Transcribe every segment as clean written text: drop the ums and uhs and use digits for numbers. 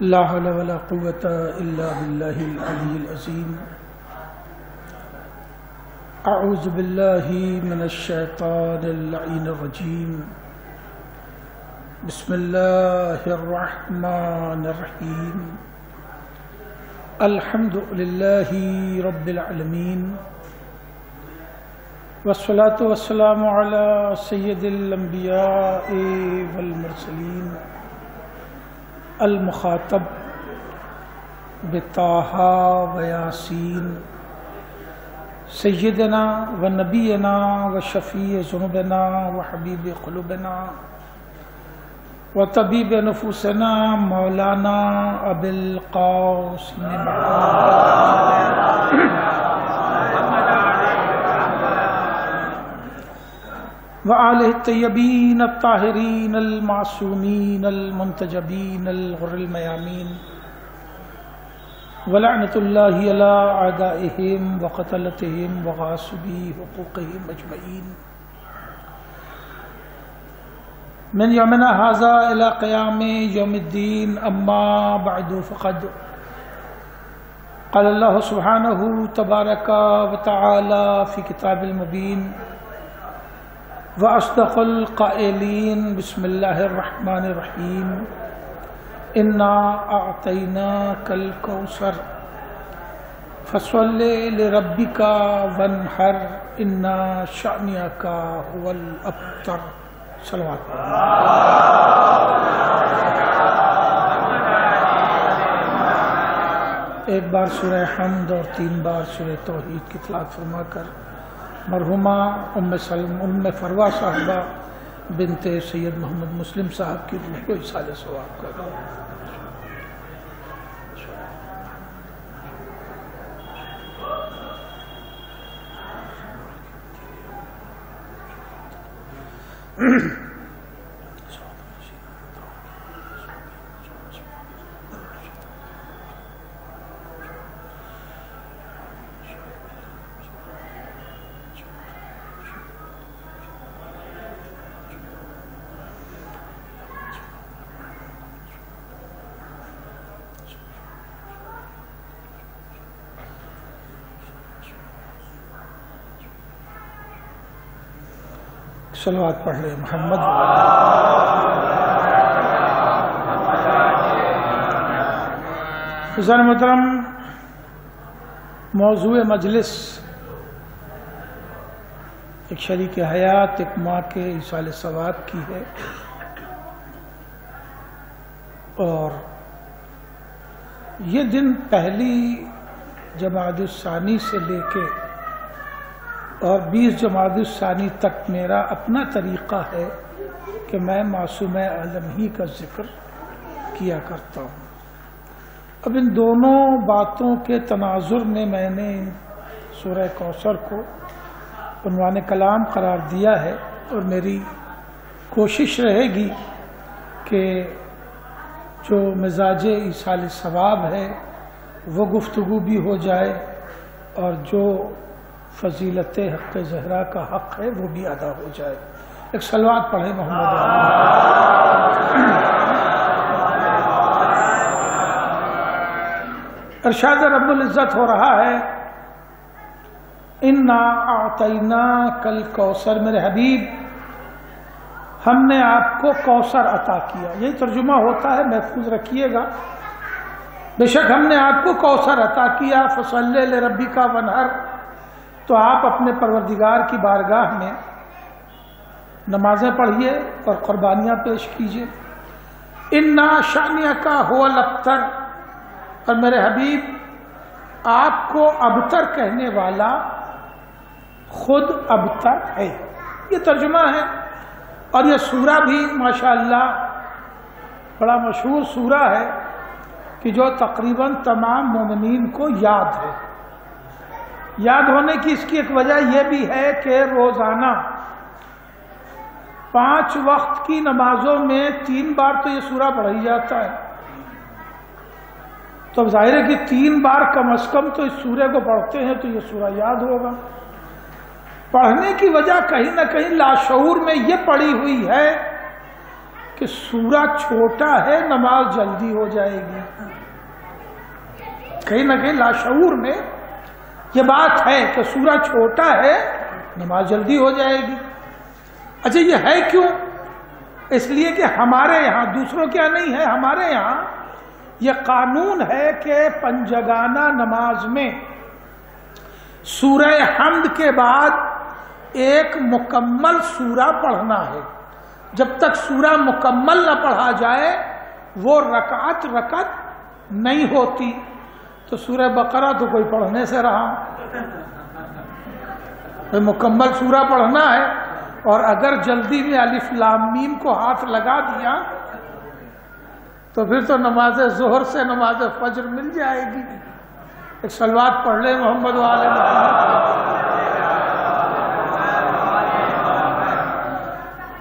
لا حول ولا قوة إلا بالله العلي العظيم. أعوذ بالله من الشيطان اللعين الرجيم. بسم الله الرحمن الرحيم. الحمد لله رب العالمين، والصلاة والسلام على سيد الأنبياء والمرسلين المخاطب بطه وياسين سيدنا ونبينا وشفيع ذنوبنا وحبيب قلوبنا وطبيب نفوسنا مولانا أبي القاسم وآلہ الطیبین الطاہرین المعصومین المنتجبین الغر المیامین ولعنۃ اللہ علی اعدائہم وقتلتہم وغاصبی حقوقہم اجمعین من یومنا ھذا الی قیام یوم الدین. اما بعد فقد قال اللہ سبحانہ تبارک وتعالی فی کتاب المبین وأصدق القائلين. بسم الله الرحمن الرحيم. إنا أعطيناك الكوثر فصل لربك وانحر إن شأنك هو الأبتر. صلوات. ایک بار سورہ حمد اور 3 بار سورہ توحید کی تلاوت فرما کر مرحومہ ام فروہ صاحبہ بنت سید محمد مسلم صاحب کی روح کو ایصال ثواب کرو. صلوات پڑھ لیں محمد. حضرت محترم، موضوع مجلس ایک شریک حیات، ایک ماں کے ایصال ثواب کی ہے، اور یہ دن پہلی جمادی الثانی سے لے کے اور 20 جمادی الثانی تک میرا اپنا طریقہ ہے کہ میں معصوم عالم ہی کا ذکر کیا کرتا ہوں. اب ان دونوں باتوں کے تناظر میں نے سورہ کوثر کو عنوان کلام قرار دیا ہے، اور میری کوشش رہے گی کہ جو مزاج ایصال ثواب ہے وہ گفتگو بھی ہو جائے، اور جو فضیلت حق زہرا کا حق ہے وہ بھی ادا ہو جائے. ایک صلوات پڑھیں محمد. ارشاد رب العزت ہو رہا ہے انا اعطیناک الکوثر. میرے حبیب، ہم نے آپ کو کوثر عطا کیا. یہی ترجمہ ہوتا ہے، محفوظ رکھیے گا. بے شک ہم نے آپ کو کوثر عطا کیا. فصلی لربک وانحر، تو آپ اپنے پروردگار کی بارگاہ میں نمازیں پڑھیے اور قربانیاں پیش کیجیے. اِنَّ شَأْنِيَكَ هُوَ الْأَبْتَرُ، اور میرے حبیب آپ کو ابتر کہنے والا خود ابتر ہے. یہ ترجمہ ہے. اور یہ سورہ بھی ماشاءاللہ بڑا مشہور سورہ ہے کہ جو تقریباً تمام مومنین کو یاد ہے. یاد ہونے کی اس کی ایک وجہ یہ بھی ہے کہ روزانہ 5 وقت کی نمازوں میں 3 بار تو یہ سورہ پڑھا ہی جاتا ہے. تو اب ظاہر ہے کہ 3 بار کم از کم تو اس سورہ کو پڑھتے ہیں تو یہ سورہ یاد ہوگا. پڑھنے کی وجہ کہیں نہ کہیں لاشعور میں یہ پڑی ہوئی ہے کہ سورہ چھوٹا ہے نماز جلدی ہو جائے گی. کہیں نہ کہیں لاشعور میں یہ بات ہے کہ سورہ چھوٹا ہے نماز جلدی ہو جائے گی. اچھا یہ ہے کیوں؟ اس لیے کہ ہمارے یہاں، دوسروں کیا نہیں ہے، ہمارے یہاں یہ قانون ہے کہ پنجگانہ نماز میں سورہ حمد کے بعد ایک مکمل سورہ پڑھنا ہے. جب تک سورہ مکمل نہ پڑھا جائے وہ رکعت نہیں ہوتی. تو سورہ بقرہ تو کوئی پڑھنے سے رہا، مکمل سورہ پڑھنا ہے، اور اگر جلدی میں الف لام میم کو ہاتھ لگا دیا تو پھر تو نماز ظہر سے نماز فجر مل جائے گی. ایک صلوات پڑھ لیں محمد و آل محمد.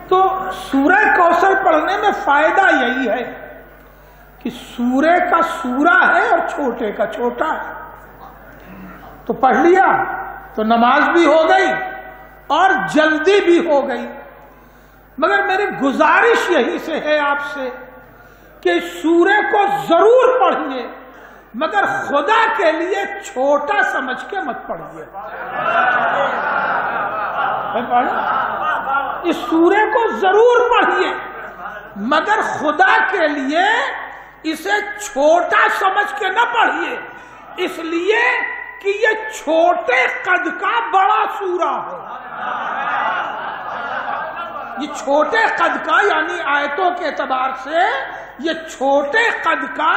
تو سورہ کوثر پڑھنے میں فائدہ یہی ہے کہ سورے کا سورہ ہے اور چھوٹے کا چھوٹا ہے. تو پڑھ لیا تو نماز بھی ہو گئی اور جلدی بھی ہو گئی. مگر میری گزارش یہی سے ہے آپ سے کہ سورے کو ضرور پڑھیے، مگر خدا کے لیے چھوٹا سمجھ کے مت پڑھیے. اس سورے کو ضرور پڑھیے مگر خدا کے لیے اسے چھوٹا سمجھ کے نہ پڑھیے، اس لیے کہ یہ چھوٹے قد کا بڑا سورہ ہے. یہ چھوٹے قد کا یعنی آیتوں کے اعتبار سے یہ چھوٹے قد کا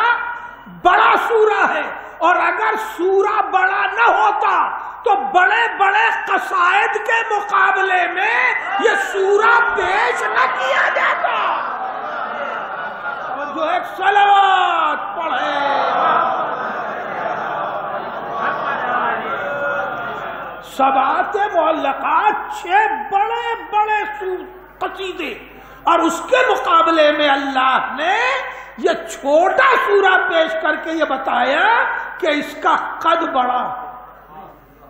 بڑا سورہ ہے. اور اگر سورہ بڑا نہ ہوتا تو بڑے بڑے قصائد کے مقابلے میں یہ سورہ پیش نہ کیا جاتا. اور جو ایک صلوات پڑھے. سبعۃ معلقات 6 بڑے بڑے قصیدے، اور اس کے مقابلے میں اللہ نے یہ چھوٹا سورہ پیش کر کے یہ بتایا کہ اس کا قد بڑا.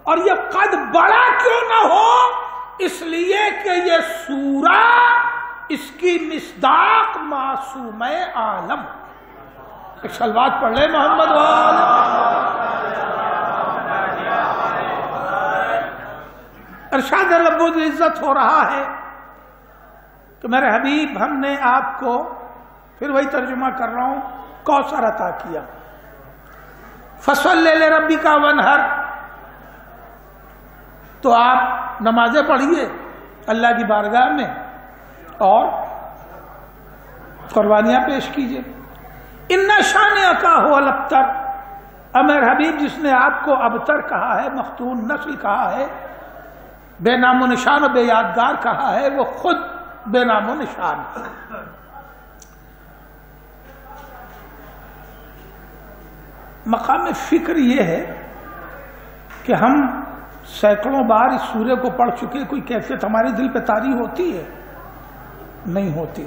اور یہ قد بڑا کیوں نہ ہو؟ اس لیے کہ یہ سورہ اس کی مصداق معصوم عالم. ایک صلوات پڑھ لے محمد وآلہ. ارشاد رب العزت ہو رہا ہے کہ میرے حبیب ہم نے آپ کو، پھر وہی ترجمہ کر رہا ہوں، کوثر عطا کیا. فصلی لربک وانحر، تو آپ نمازیں پڑھیے اللہ کی بارگاہ میں اور قربانیاں پیش کیجیے. ان شانئک هو الابتر، امیر حبیب جس نے آپ کو ابتر کہا ہے، مختون نسل کہا ہے، بے نام و نشان و بے یادگار کہا ہے، وہ خود بے نام و نشان ہے. مقام فکر یہ ہے کہ ہم سینکڑوں بار اس سورے کو پڑھ چکے، کوئی کیفیت ہمارے دل پہ طاری ہوتی ہے؟ نہیں ہوتی.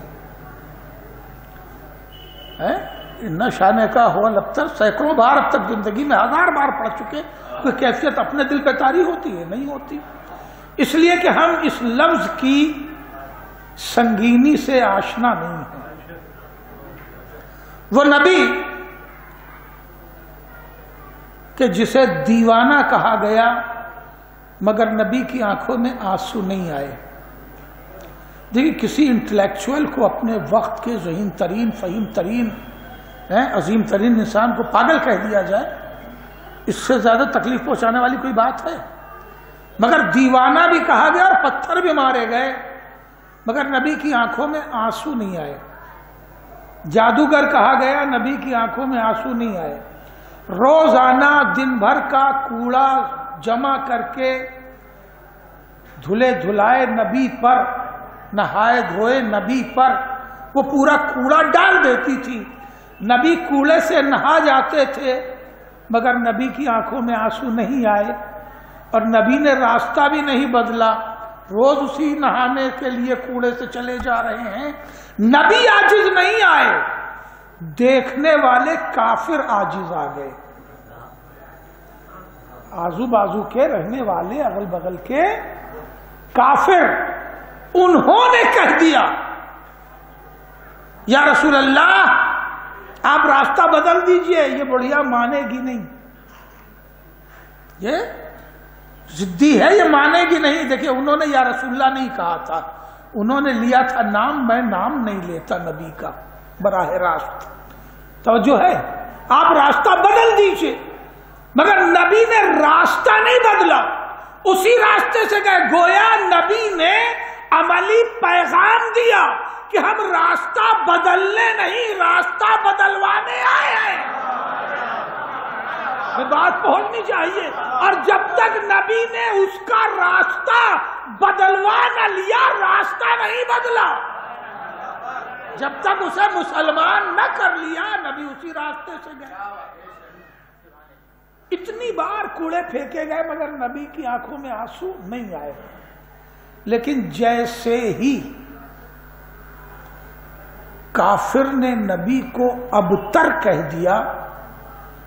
ان شانئک هو الابتر سینکڑوں بار اب تک زندگی میں 1000 بار پڑھ چکے، کوئی کیفیت اپنے دل پہ طاری ہوتی ہے؟ نہیں ہوتی. اس لیے کہ ہم اس لفظ کی سنگینی سے آشنا نہیں ہیں. وہ نبی کہ جسے دیوانہ کہا گیا مگر نبی کی آنکھوں میں آنسو نہیں آئے. دیکھیے کسی انٹلیکچوئل کو اپنے وقت کے ذہین ترین، فہیم ترین، عظیم ترین انسان کو پاگل کہہ دیا جائے، اس سے زیادہ تکلیف پہنچانے والی کوئی بات ہے؟ مگر دیوانہ بھی کہا گیا اور پتھر بھی مارے گئے مگر نبی کی آنکھوں میں آنسو نہیں آئے. جادوگر کہا گیا، نبی کی آنکھوں میں آنسو نہیں آئے. روزانہ دن بھر کا کوڑا جمع کر کے دھلے دھلائے نبی پر، نہائے دھوئے نبی پر وہ پورا کوڑا ڈال دیتی تھی. نبی کوڑے سے نہا جاتے تھے مگر نبی کی آنکھوں میں آنسو نہیں آئے. اور نبی نے راستہ بھی نہیں بدلا، روز اسی نہانے کے لیے کوڑے سے چلے جا رہے ہیں. نبی عاجز نہیں آئے، دیکھنے والے کافر عاجز آ گئے. آزو بازو کے رہنے والے، اگل بغل کے کافر، انہوں نے کہہ دیا یا رسول اللہ آپ راستہ بدل دیجئے، یہ بڑھیا مانے گی نہیں، یہ ضدی ہے، یہ مانے گی نہیں۔ دیکھیں انہوں نے یا رسول اللہ نہیں کہا تھا، انہوں نے لیا تھا نام، میں نام نہیں لیتا نبی کا براہ راست، توجہ ہے؟ آپ راستہ بدل دیجئے، مگر نبی نے راستہ نہیں بدلا، اسی راستے سے گئے۔ گویا نبی نے عملی پیغام دیا کہ ہم راستہ بدلنے نہیں، راستہ بدلوانے آئے ہیں۔ یہ بات پہنچنی چاہیے۔ اور جب تک نبی نے اس کا راستہ بدلوا نہ لیا، راستہ نہیں بدلا۔ جب تک اسے مسلمان نہ کر لیا، نبی اسی راستے سے گئے۔ اتنی بار کوڑے پھینکے گئے مگر نبی کی آنکھوں میں آنسو نہیں آئے۔ لیکن جیسے ہی کافر نے نبی کو ابتر کہہ دیا،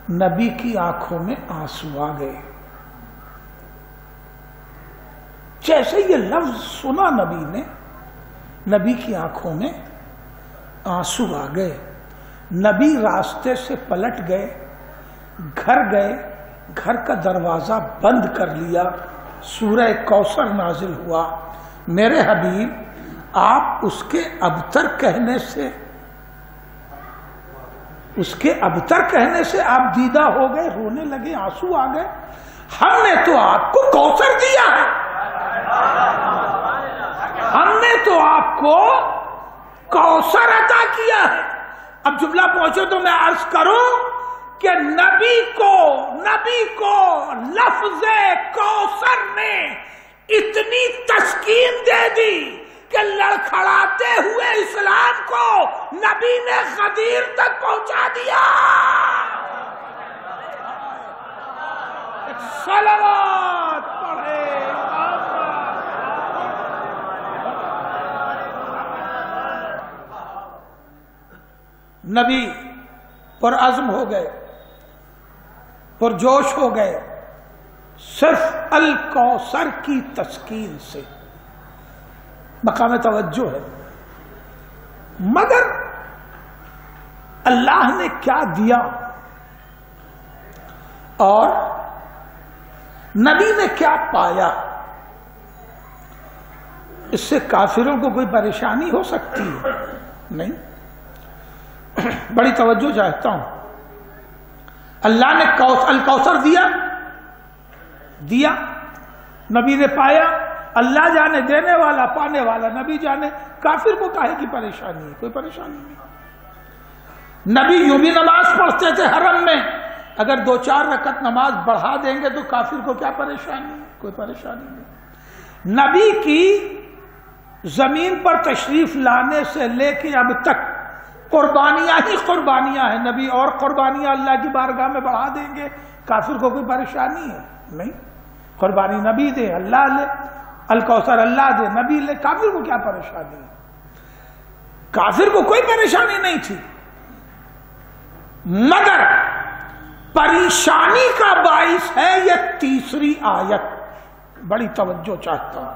نبی کی آنکھوں میں آنسو آ گئے۔ جیسے یہ لفظ سنا نبی نے، نبی کی آنکھوں میں آنسو آ گئے۔ نبی راستے سے پلٹ گئے، گھر گئے، گھر کا دروازہ بند کر لیا۔ سورہ کوثر نازل ہوا۔ میرے حبیب آپ اس کے ابتر کہنے سے آپ دیدہ ہو گئے، رونے لگے، آنسو آ گئے۔ ہم نے تو آپ کو کوثر دیا ہے، ہم نے تو آپ کو کوثر عطا کیا ہے۔ اب جملہ پہنچو تو میں عرض کروں کہ نبی کو لفظ کوثر نے اتنی تسکین دے دی کہ لڑکھڑاتے ہوئے اسلام کو نبی نے غدیر تک پہنچا دیا۔ صلوات پڑھے نبی پرعزم ہو گئے، پرجوش ہو گئے، صرف الکوثر کی تسکین سے۔ مقام توجہ ہے۔ مگر اللہ نے کیا دیا اور نبی نے کیا پایا، اس سے کافروں کو کوئی پریشانی ہو سکتی ہے؟ نہیں۔ بڑی توجہ چاہتا ہوں۔ اللہ نے الکوثر دیا، نبی نے پایا، اللہ جانے دینے والا پانے والا نبی جانے، کافر کو کاہے کی پریشانی ہے؟ کوئی پریشانی نہیں۔ نبی یوں بھی نماز پڑھتے تھے حرم میں، اگر 2-4 رکعت نماز بڑھا دیں گے تو کافر کو کیا پریشانی ہے؟ کوئی پریشانی نہیں۔ نبی کی زمین پر تشریف لانے سے لے کے اب تک قربانیاں ہی قربانیاں ہیں۔ نبی اور قربانیاں اللہ کی بارگاہ میں بڑھا دیں گے، کافر کو کوئی پریشانی ہے؟ نہیں۔ قربانی نبی دے، اللہ لے، الکوثر اللہ دے، نبی لے، کافر کو کیا پریشانی ہے؟ کافر کو کوئی پریشانی نہیں تھی۔ مگر پریشانی کا باعث ہے یہ تیسری آیت، بڑی توجہ چاہتا ہوں۔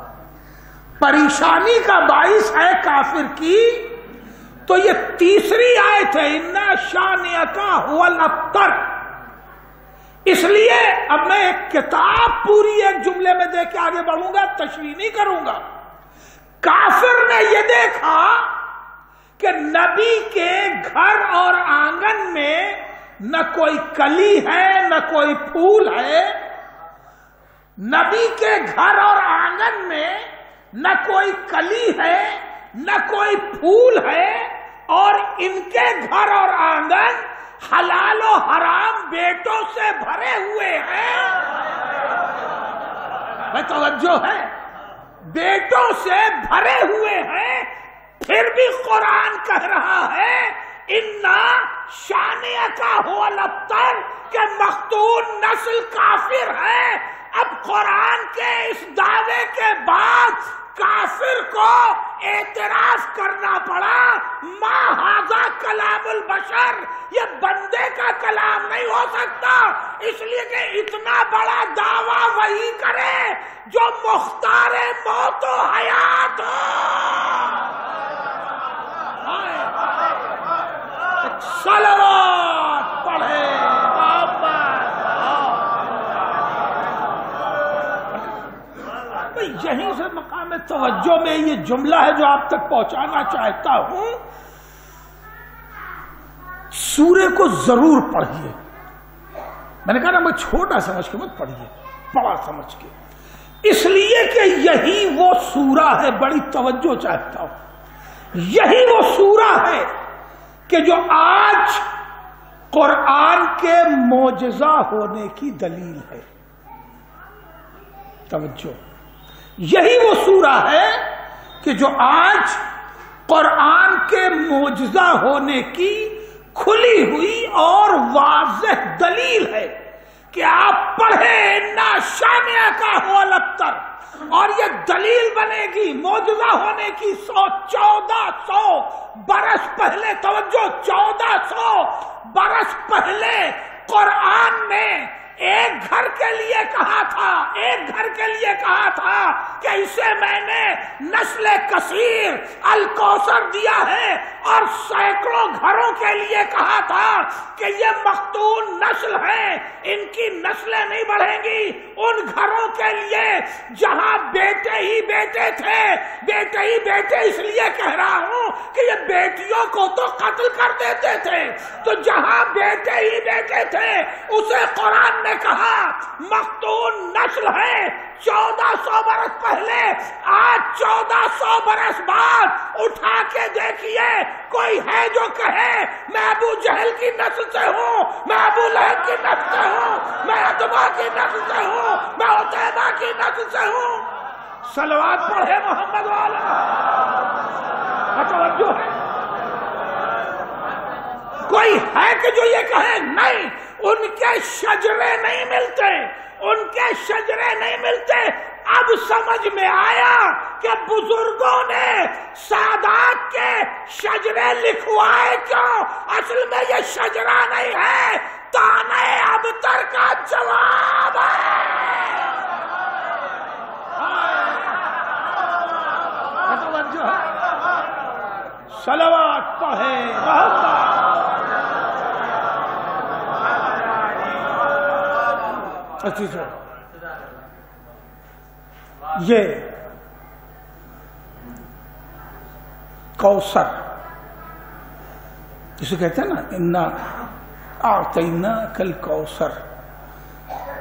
پریشانی کا باعث ہے کافر کی تو یہ تیسری آیت ہے، اِنَّ شَانِئَکَ هُوَ الْأَبْتَرُ۔ اس لیے اب میں ایک کتاب پوری ایک جملے میں دے کے آگے بڑھوں گا، تشریح نہیں کروں گا۔ کافر نے یہ دیکھا کہ نبی کے گھر اور آنگن میں نہ کوئی کلی ہے نہ کوئی پھول ہے، نبی کے گھر اور آنگن میں نہ کوئی کلی ہے نہ کوئی پھول ہے، اور ان کے گھر اور آنگن حلال و حرام بیٹوں سے بھرے ہوئے ہیں۔ میں توجہ ہے، بیٹوں سے بھرے ہوئے ہیں، پھر بھی قرآن کہہ رہا ہے اِنَّ شَانِئَکَ هُوَ الْأَبْتَرُ کہ مختون نسل کافر ہے۔ اب قرآن کے اس دعوے کے بعد کافر کو اعتراف کرنا پڑا، ما ھذا کلام البشر، یہ بندے کا کلام نہیں ہو سکتا، اس لیے کہ اتنا بڑا دعویٰ وہی کرے جو مختار موت و حیات ہو۔ صلوات پڑھے یہیں سے مقام توجہ میں یہ جملہ ہے جو آپ تک پہنچانا چاہتا ہوں. سورے کو ضرور پڑھیے. میں نے کہا نا میں چھوٹا سمجھ کے مت پڑھیے، بڑا سمجھ کے، اس لیے کہ یہی وہ سورہ ہے. بڑی توجہ چاہتا ہوں. یہی وہ سورہ ہے کہ جو آج قرآن کے معجزہ ہونے کی دلیل ہے. توجہ، یہی وہ سورہ ہے کہ جو آج قرآن کے معجزہ ہونے کی کھلی ہوئی اور واضح دلیل ہے کہ آپ پڑھیں اِنَّا شَانِئَکَ هُوَ الْأَبْتَرُ، اور یہ دلیل بنے گی معجزہ ہونے کی. 1400 برس پہلے، توجہ، 1400 برس پہلے قرآن نے ایک گھر کے لیے کہا تھا، ایک گھر کے لیے کہا تھا کہ اسے میں نے نسل کثیر الکوثر دیا ہے، اور سینکڑوں گھروں کے لیے کہا تھا کہ یہ مختون نسل ہے، ان کی نسلیں نہیں بڑھیں گی. ان گھروں کے لیے جہاں بیٹے ہی بیٹے تھے، بیٹے ہی بیٹے اس لیے کہہ رہا ہوں کہ یہ بیٹیوں کو تو قتل کر دیتے تھے، تو جہاں بیٹے ہی بیٹے تھے اسے قرآن نے کہا مختون نسل ہے. 1400 برس پہلے، آج 1400 برس بعد اٹھا کے دیکھیے کوئی ہے جو کہے میں ابو جہل کی نسل سے ہوں، میں ابو لہب کی نسل سے ہوں، میں عتبہ کی نسل سے ہوں، میں عتیبہ کی نسل سے ہوں. صلوات پڑھے محمد والا. توجہ ہے، کوئی ہے کہ جو یہ کہے نہیں ان کے شجرے نہیں ملتے، ان کے شجرے نہیں ملتے. اب سمجھ میں آیا کہ بزرگوں نے سادات کے شجرے لکھوائے کیوں. اصل میں یہ شجرہ نہیں ہے، تانے ابتر کا جواب ہے. صلوات پڑھے اچھی سے. یہ کوثر جسے کہتے ہیں نا انا اعطیناک الکوثر،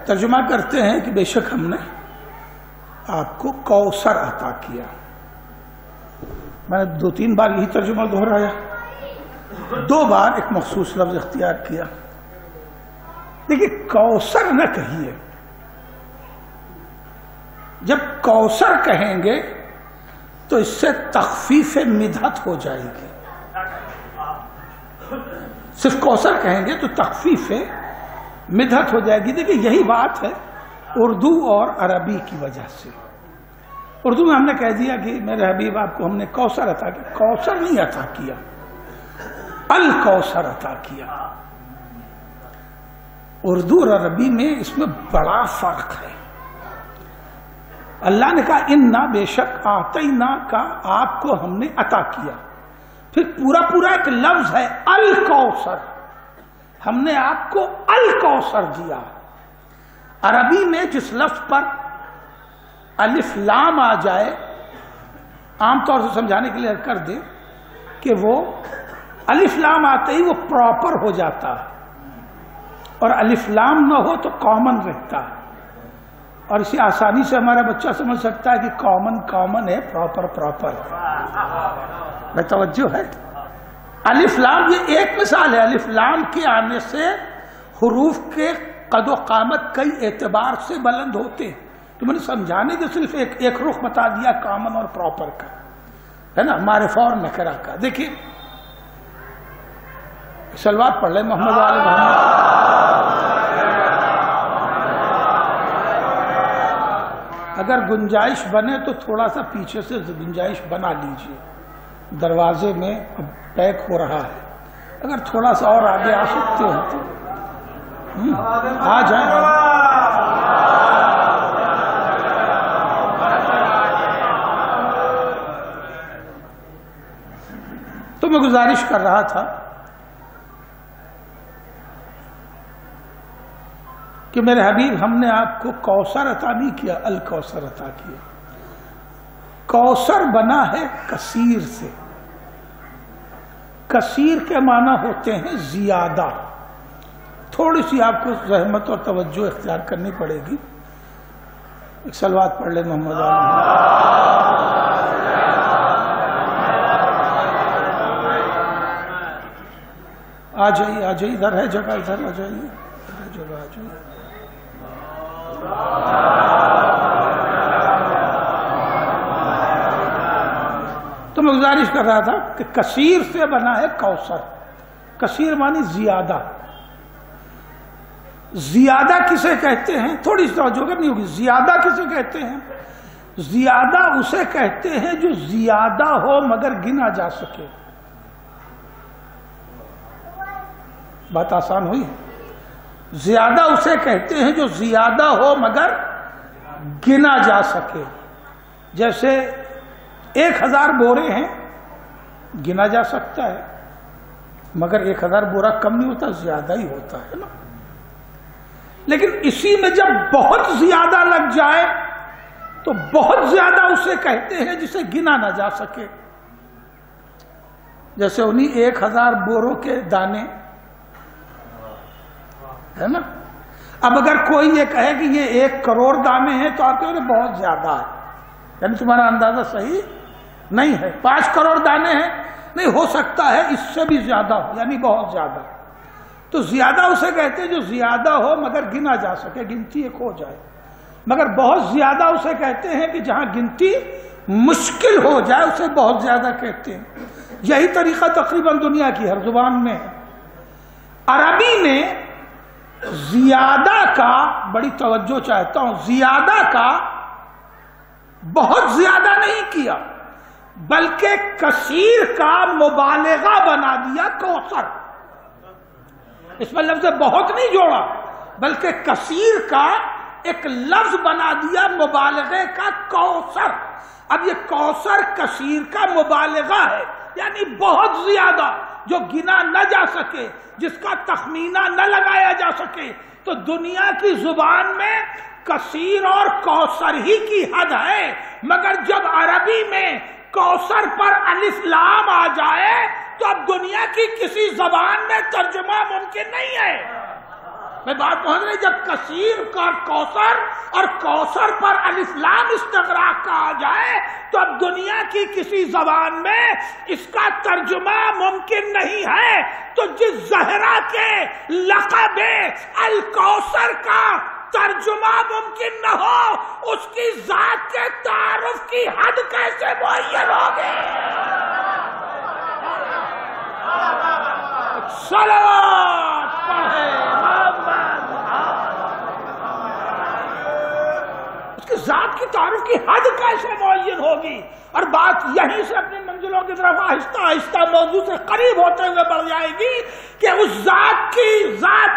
ترجمہ کرتے ہیں کہ بے شک ہم نے آپ کو کوثر عطا کیا. میں نے 2-3 بار یہی ترجمہ دہرایا، 2 بار ایک مخصوص لفظ اختیار کیا. دیکھیے کوثر نہ کہیے، جب کوثر کہیں گے تو اس سے تخفیف مدحت ہو جائے گی. صرف کوثر کہیں گے تو تخفیف مدحت ہو جائے گی. دیکھیے یہی بات ہے اردو اور عربی کی وجہ سے. اردو میں ہم نے کہہ دیا کہ میرے حبیب آپ کو ہم نے کوثر عطا کیا. کوثر نہیں عطا کیا، الکوثر عطا کیا. اردو اور عربی میں اس میں بڑا فرق ہے. اللہ نے کہا انا بے شک آتینا کا آپ کو ہم نے عطا کیا، پھر پورا ایک لفظ ہے الکوثر، ہم نے آپ کو الکوثر دیا. عربی میں جس لفظ پر الف لام آ جائے، عام طور سے سمجھانے کے لیے کر دیں کہ وہ الف لام آتے ہی وہ پراپر ہو جاتا ہے، اور الف لام نہ ہو تو کامن رہتا ہے. اور اسی آسانی سے ہمارا بچہ سمجھ سکتا ہے کہ کامن ہے، پراپر. میں توجہ ہے. الف لام یہ ایک مثال ہے. الف لام کے آنے سے حروف کے قد و قامت کئی اعتبار سے بلند ہوتے ہیں. تو میں نے سمجھانے کے صرف ایک رخ بتا دیا کامن اور پراپر کا، ہے نا، معرفہ اور نکرہ کا. دیکھیے صلوات پڑھ لیں محمد والے محمد. اگر گنجائش بنے تو تھوڑا سا پیچھے سے گنجائش بنا لیجئے. دروازے میں اب پیک ہو رہا ہے، اگر تھوڑا سا اور آگے آ سکتے ہیں تو آ جائیں. تو میں گزارش کر رہا تھا کہ میرے حبیب ہم نے آپ کو کوثر عطا نہیں کیا، الکوثر عطا کیا۔ کوثر بنا ہے کثیر سے، کثیر کے معنی ہوتے ہیں زیادہ۔ تھوڑی سی آپ کو زحمت اور توجہ اختیار کرنی پڑے گی۔ ایک صلوات پڑھ لیں محمد آ جائیے، آ جائیے، ادھر ہے جگہ، ادھر آ جائیے، جگہ آ جائیے۔ تو میں گزارش کر رہا تھا کہ کثیر سے بنا ہے کوثر۔ کثیر معنی زیادہ۔ زیادہ کسے کہتے ہیں؟ تھوڑی سی توجہ کرنی ہوگی۔ زیادہ کسے کہتے ہیں؟ زیادہ اسے کہتے ہیں جو زیادہ ہو مگر گنا جا سکے۔ بات آسان ہوئی؟ زیادہ اسے کہتے ہیں جو زیادہ ہو مگر گنا جا سکے۔ جیسے 1000 بورے ہیں، گنا جا سکتا ہے، مگر 1000 بورا کم نہیں ہوتا، زیادہ ہی ہوتا ہے نا۔ لیکن اسی میں جب بہت زیادہ لگ جائے تو بہت زیادہ اسے کہتے ہیں جسے گنا نہ جا سکے۔ جیسے انہی 1000 بوروں کے دانے ہے نا۔ اب اگر کوئی یہ کہے کہ یہ 1 کروڑ دانے ہیں تو آپ کہیں گے بہت زیادہ ہے، یعنی تمہارا اندازہ صحیح نہیں ہے۔ 5 کروڑ دانے ہیں، نہیں، ہو سکتا ہے اس سے بھی زیادہ ہو، یعنی بہت زیادہ۔ تو زیادہ اسے کہتے ہیں جو زیادہ ہو مگر گنا جا سکے، گنتی ایک ہو جائے۔ مگر بہت زیادہ اسے کہتے ہیں کہ جہاں گنتی مشکل ہو جائے اسے بہت زیادہ کہتے ہیں۔ یہی طریقہ تقریباً دنیا کی ہر زبان میں ہے۔ عربی نے زیادہ کا، بڑی توجہ چاہتا ہوں، زیادہ کا بہت زیادہ نہیں کیا، بلکہ کثیر کا مبالغہ بنا دیا کوثر۔ اس میں لفظ بہت نہیں جوڑا، بلکہ کثیر کا ایک لفظ بنا دیا مبالغے کا، کوثر۔ اب یہ کوثر کثیر کا مبالغہ ہے، یعنی بہت زیادہ، جو گنا نہ جا سکے، جس کا تخمینہ نہ لگایا جا سکے۔ تو دنیا کی زبان میں کثیر اور کوثر ہی کی حد ہے، مگر جب عربی میں کوثر پر الف لام آ جائے تو اب دنیا کی کسی زبان میں ترجمہ ممکن نہیں ہے۔ میں بات پہنچ رہی، جب کثیر کا کوثر اور کوثر پر الف لام استغراق کا آ جائے تو اب دنیا کی کسی زبان میں اس کا ترجمہ ممکن نہیں ہے۔ تو جس زہرا کے لقب الکوثر کا ترجمہ ممکن نہ ہو، اس کی ذات کے تعارف کی حد کیسے معین ہوگی؟ صلوات پڑھے اس کی ذات کی تعارف کی حد کیسے معین ہوگی؟ اور بات یہیں سے اپنی منزلوں کی طرف آہستہ آہستہ موضوع سے قریب ہوتے ہوئے بڑھ جائے گی کہ اس ذات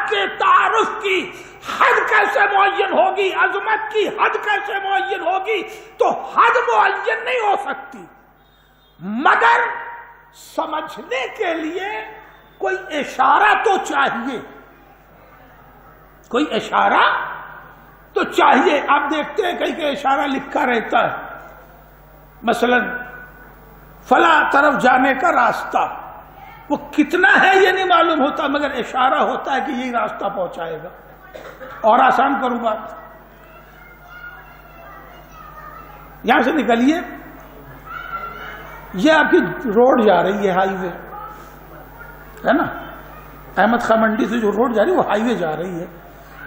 کے تعارف کی حد کیسے معین ہوگی، عظمت کی حد کیسے معین ہوگی؟ تو حد معین نہیں ہو سکتی، مگر سمجھنے کے لیے کوئی اشارہ تو چاہیے، کوئی اشارہ تو چاہیے۔ آپ دیکھتے ہیں کئی اشارہ لکھا رہتا ہے، مثلا فلاں طرف جانے کا راستہ، وہ کتنا ہے یہ نہیں معلوم ہوتا، مگر اشارہ ہوتا ہے کہ یہی راستہ پہنچائے گا۔ اور آسان کروں بات، یہاں سے نکلیے، یہ آپ کی روڈ جا رہی ہے، ہائی وے ہے نا، احمد خان منڈی سے جو روڈ جا رہی ہے وہ ہائی وے جا رہی ہے۔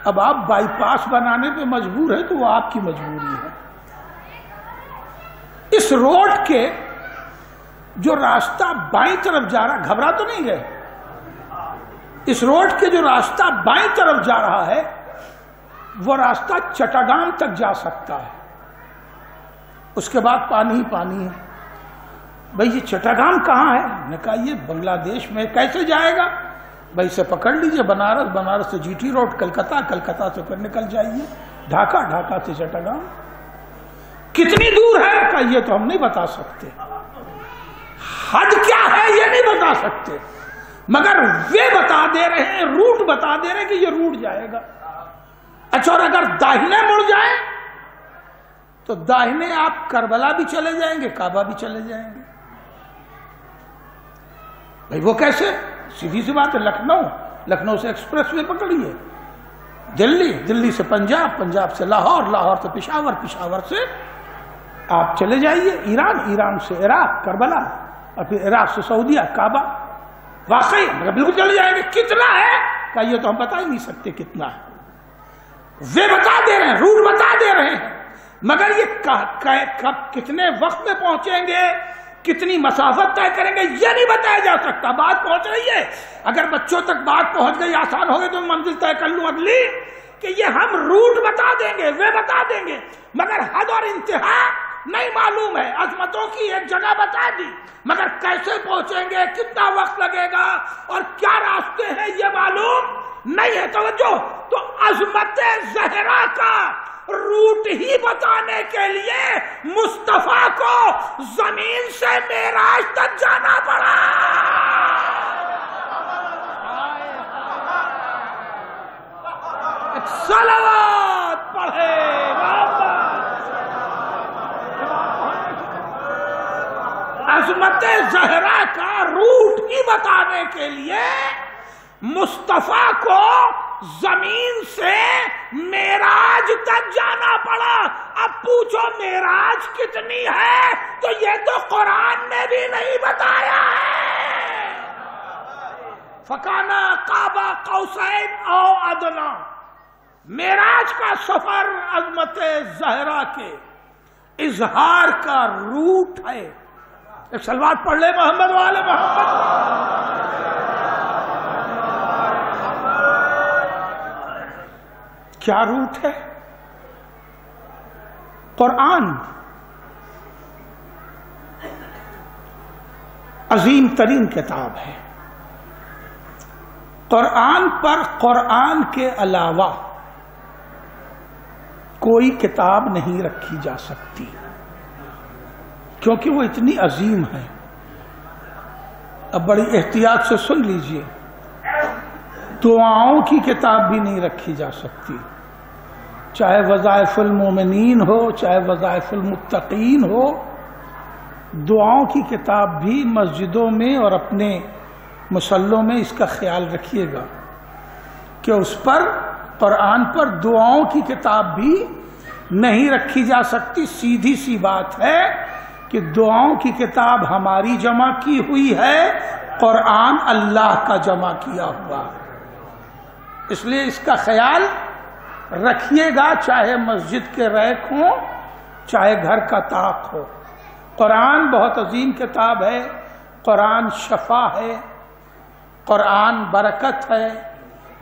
اب آپ بائی پاس بنانے پہ مجبور ہے تو وہ آپ کی مجبوری ہے۔ اس روڈ کے جو راستہ بائیں طرف جا رہا، گھبرا تو نہیں گئے؟ اس روڈ کے جو راستہ بائیں طرف جا رہا ہے وہ راستہ چٹاگان تک جا سکتا ہے، اس کے بعد پانی ہی پانی ہے۔ بھائی یہ چٹاگان کہاں ہے؟ نے کہا یہ بنگلہ دیش میں۔ کیسے جائے گا؟ بھائی اسے پکڑ لیجئے بنارس، بنارس سے G T road Calcutta, Calcutta سے پھر نکل جائیے ڈھاکہ، ڈھاکہ سے چٹاگان۔ کتنی دور ہے؟ کہا یہ تو ہم نہیں بتا سکتے، حد کیا ہے یہ نہیں بتا سکتے، مگر وہ بتا دے رہے ہیں، روٹ بتا دے رہے ہیں کہ یہ روٹ جائے گا۔ اچھا، اور اگر داہنے مڑ جائیں تو داہنے آپ کربلا بھی چلے جائیں گے، کعبہ بھی چلے جائیں گے۔ بھائی وہ کیسے؟ سیدھی سی بات ہے، لکھنؤ سے ایکسپریس وے پکڑیے، دلی سے پنجاب سے لاہور سے پشاور سے آپ چلے جائیے ایران سے عراق کربلا، اور پھر عراق سے سعودیہ کعبہ۔ واقعی بالکل چلے جائیں گے۔ کتنا ہے کہ یہ تو ہم بتا ہی نہیں سکتے کتنا ہے، وہ بتا دے رہے ہیں، روٹ بتا دے رہے ہیں، مگر یہ کب کتنے وقت میں پہنچیں گے، کتنی مسافت طے کریں گے، یہ نہیں بتایا جا سکتا۔ بات پہنچ رہی ہے، اگر بچوں تک بات پہنچ گئی آسان ہوگی تو منزل طے کر لوں اگلی، کہ یہ ہم روٹ بتا دیں گے، وہ بتا دیں گے، مگر حد اور انتہا نہیں معلوم ہے۔ عظمتوں کی ایک جگہ بتا دی، مگر کیسے پہنچیں گے، کتنا وقت لگے گا اور کیا راستے ہیں یہ معلوم نہیں ہے۔ توجہ، تو عظمت زہرا کا روٹ ہی بتانے کے لیے مصطفیٰ کو زمین سے معراج تک جانا پڑا۔ صلوات پڑھے عظمت زہرا کا روٹ ہی بتانے کے لیے مصطفیٰ کو زمین سے معراج تک جانا پڑا۔ اب پوچھو معراج کتنی ہے، تو یہ تو قرآن نے بھی نہیں بتایا ہے۔ فکانا قاب قوسین او ادنی، معراج کا سفر عظمت زہرا کے اظہار کا روٹ ہے۔ ایک صلوات پڑھ لے محمد والے محمد۔ کیا روٹ ہے؟ قرآن عظیم ترین کتاب ہے۔ قرآن پر قرآن کے علاوہ کوئی کتاب نہیں رکھی جا سکتی، کیونکہ وہ اتنی عظیم ہے۔ اب بڑی احتیاط سے سن لیجئے، دعاؤں کی کتاب بھی نہیں رکھی جا سکتی، چاہے وظائف المومنین ہو، چاہے وظائف المتقین ہو۔ دعاؤں کی کتاب بھی مسجدوں میں اور اپنے مصلوں میں اس کا خیال رکھیے گا کہ اس پر، قرآن پر دعاؤں کی کتاب بھی نہیں رکھی جا سکتی۔ سیدھی سی بات ہے کہ دعاؤں کی کتاب ہماری جمع کی ہوئی ہے، قرآن اللہ کا جمع کیا ہوا، اس لیے اس کا خیال رکھیے گا، چاہے مسجد کے ریک ہوں، چاہے گھر کا طاق ہو۔ قرآن بہت عظیم کتاب ہے، قرآن شفا ہے، قرآن برکت ہے،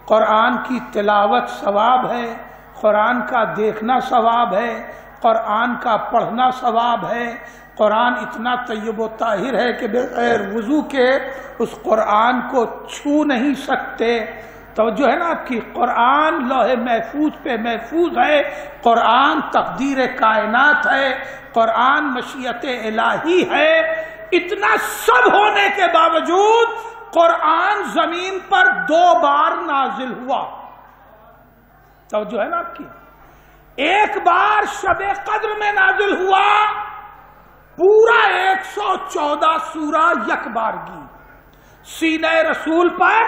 قرآن کی تلاوت ثواب ہے، قرآن کا دیکھنا ثواب ہے، قرآن کا پڑھنا ثواب ہے۔ قرآن اتنا طیب و طاہر ہے کہ بغیر وضو کے اس قرآن کو چھو نہیں سکتے۔ توجہ ہے نا آپ کی؟ قرآن لوح محفوظ پہ محفوظ ہے، قرآن تقدیر کائنات ہے، قرآن مشیت الہی ہے۔ اتنا سب ہونے کے باوجود قرآن زمین پر 2 بار نازل ہوا۔ توجہ ہے نا آپ کی؟ ایک بار شب قدر میں نازل ہوا، پورا 114 سورہ یک بارگی سینہ رسول پر،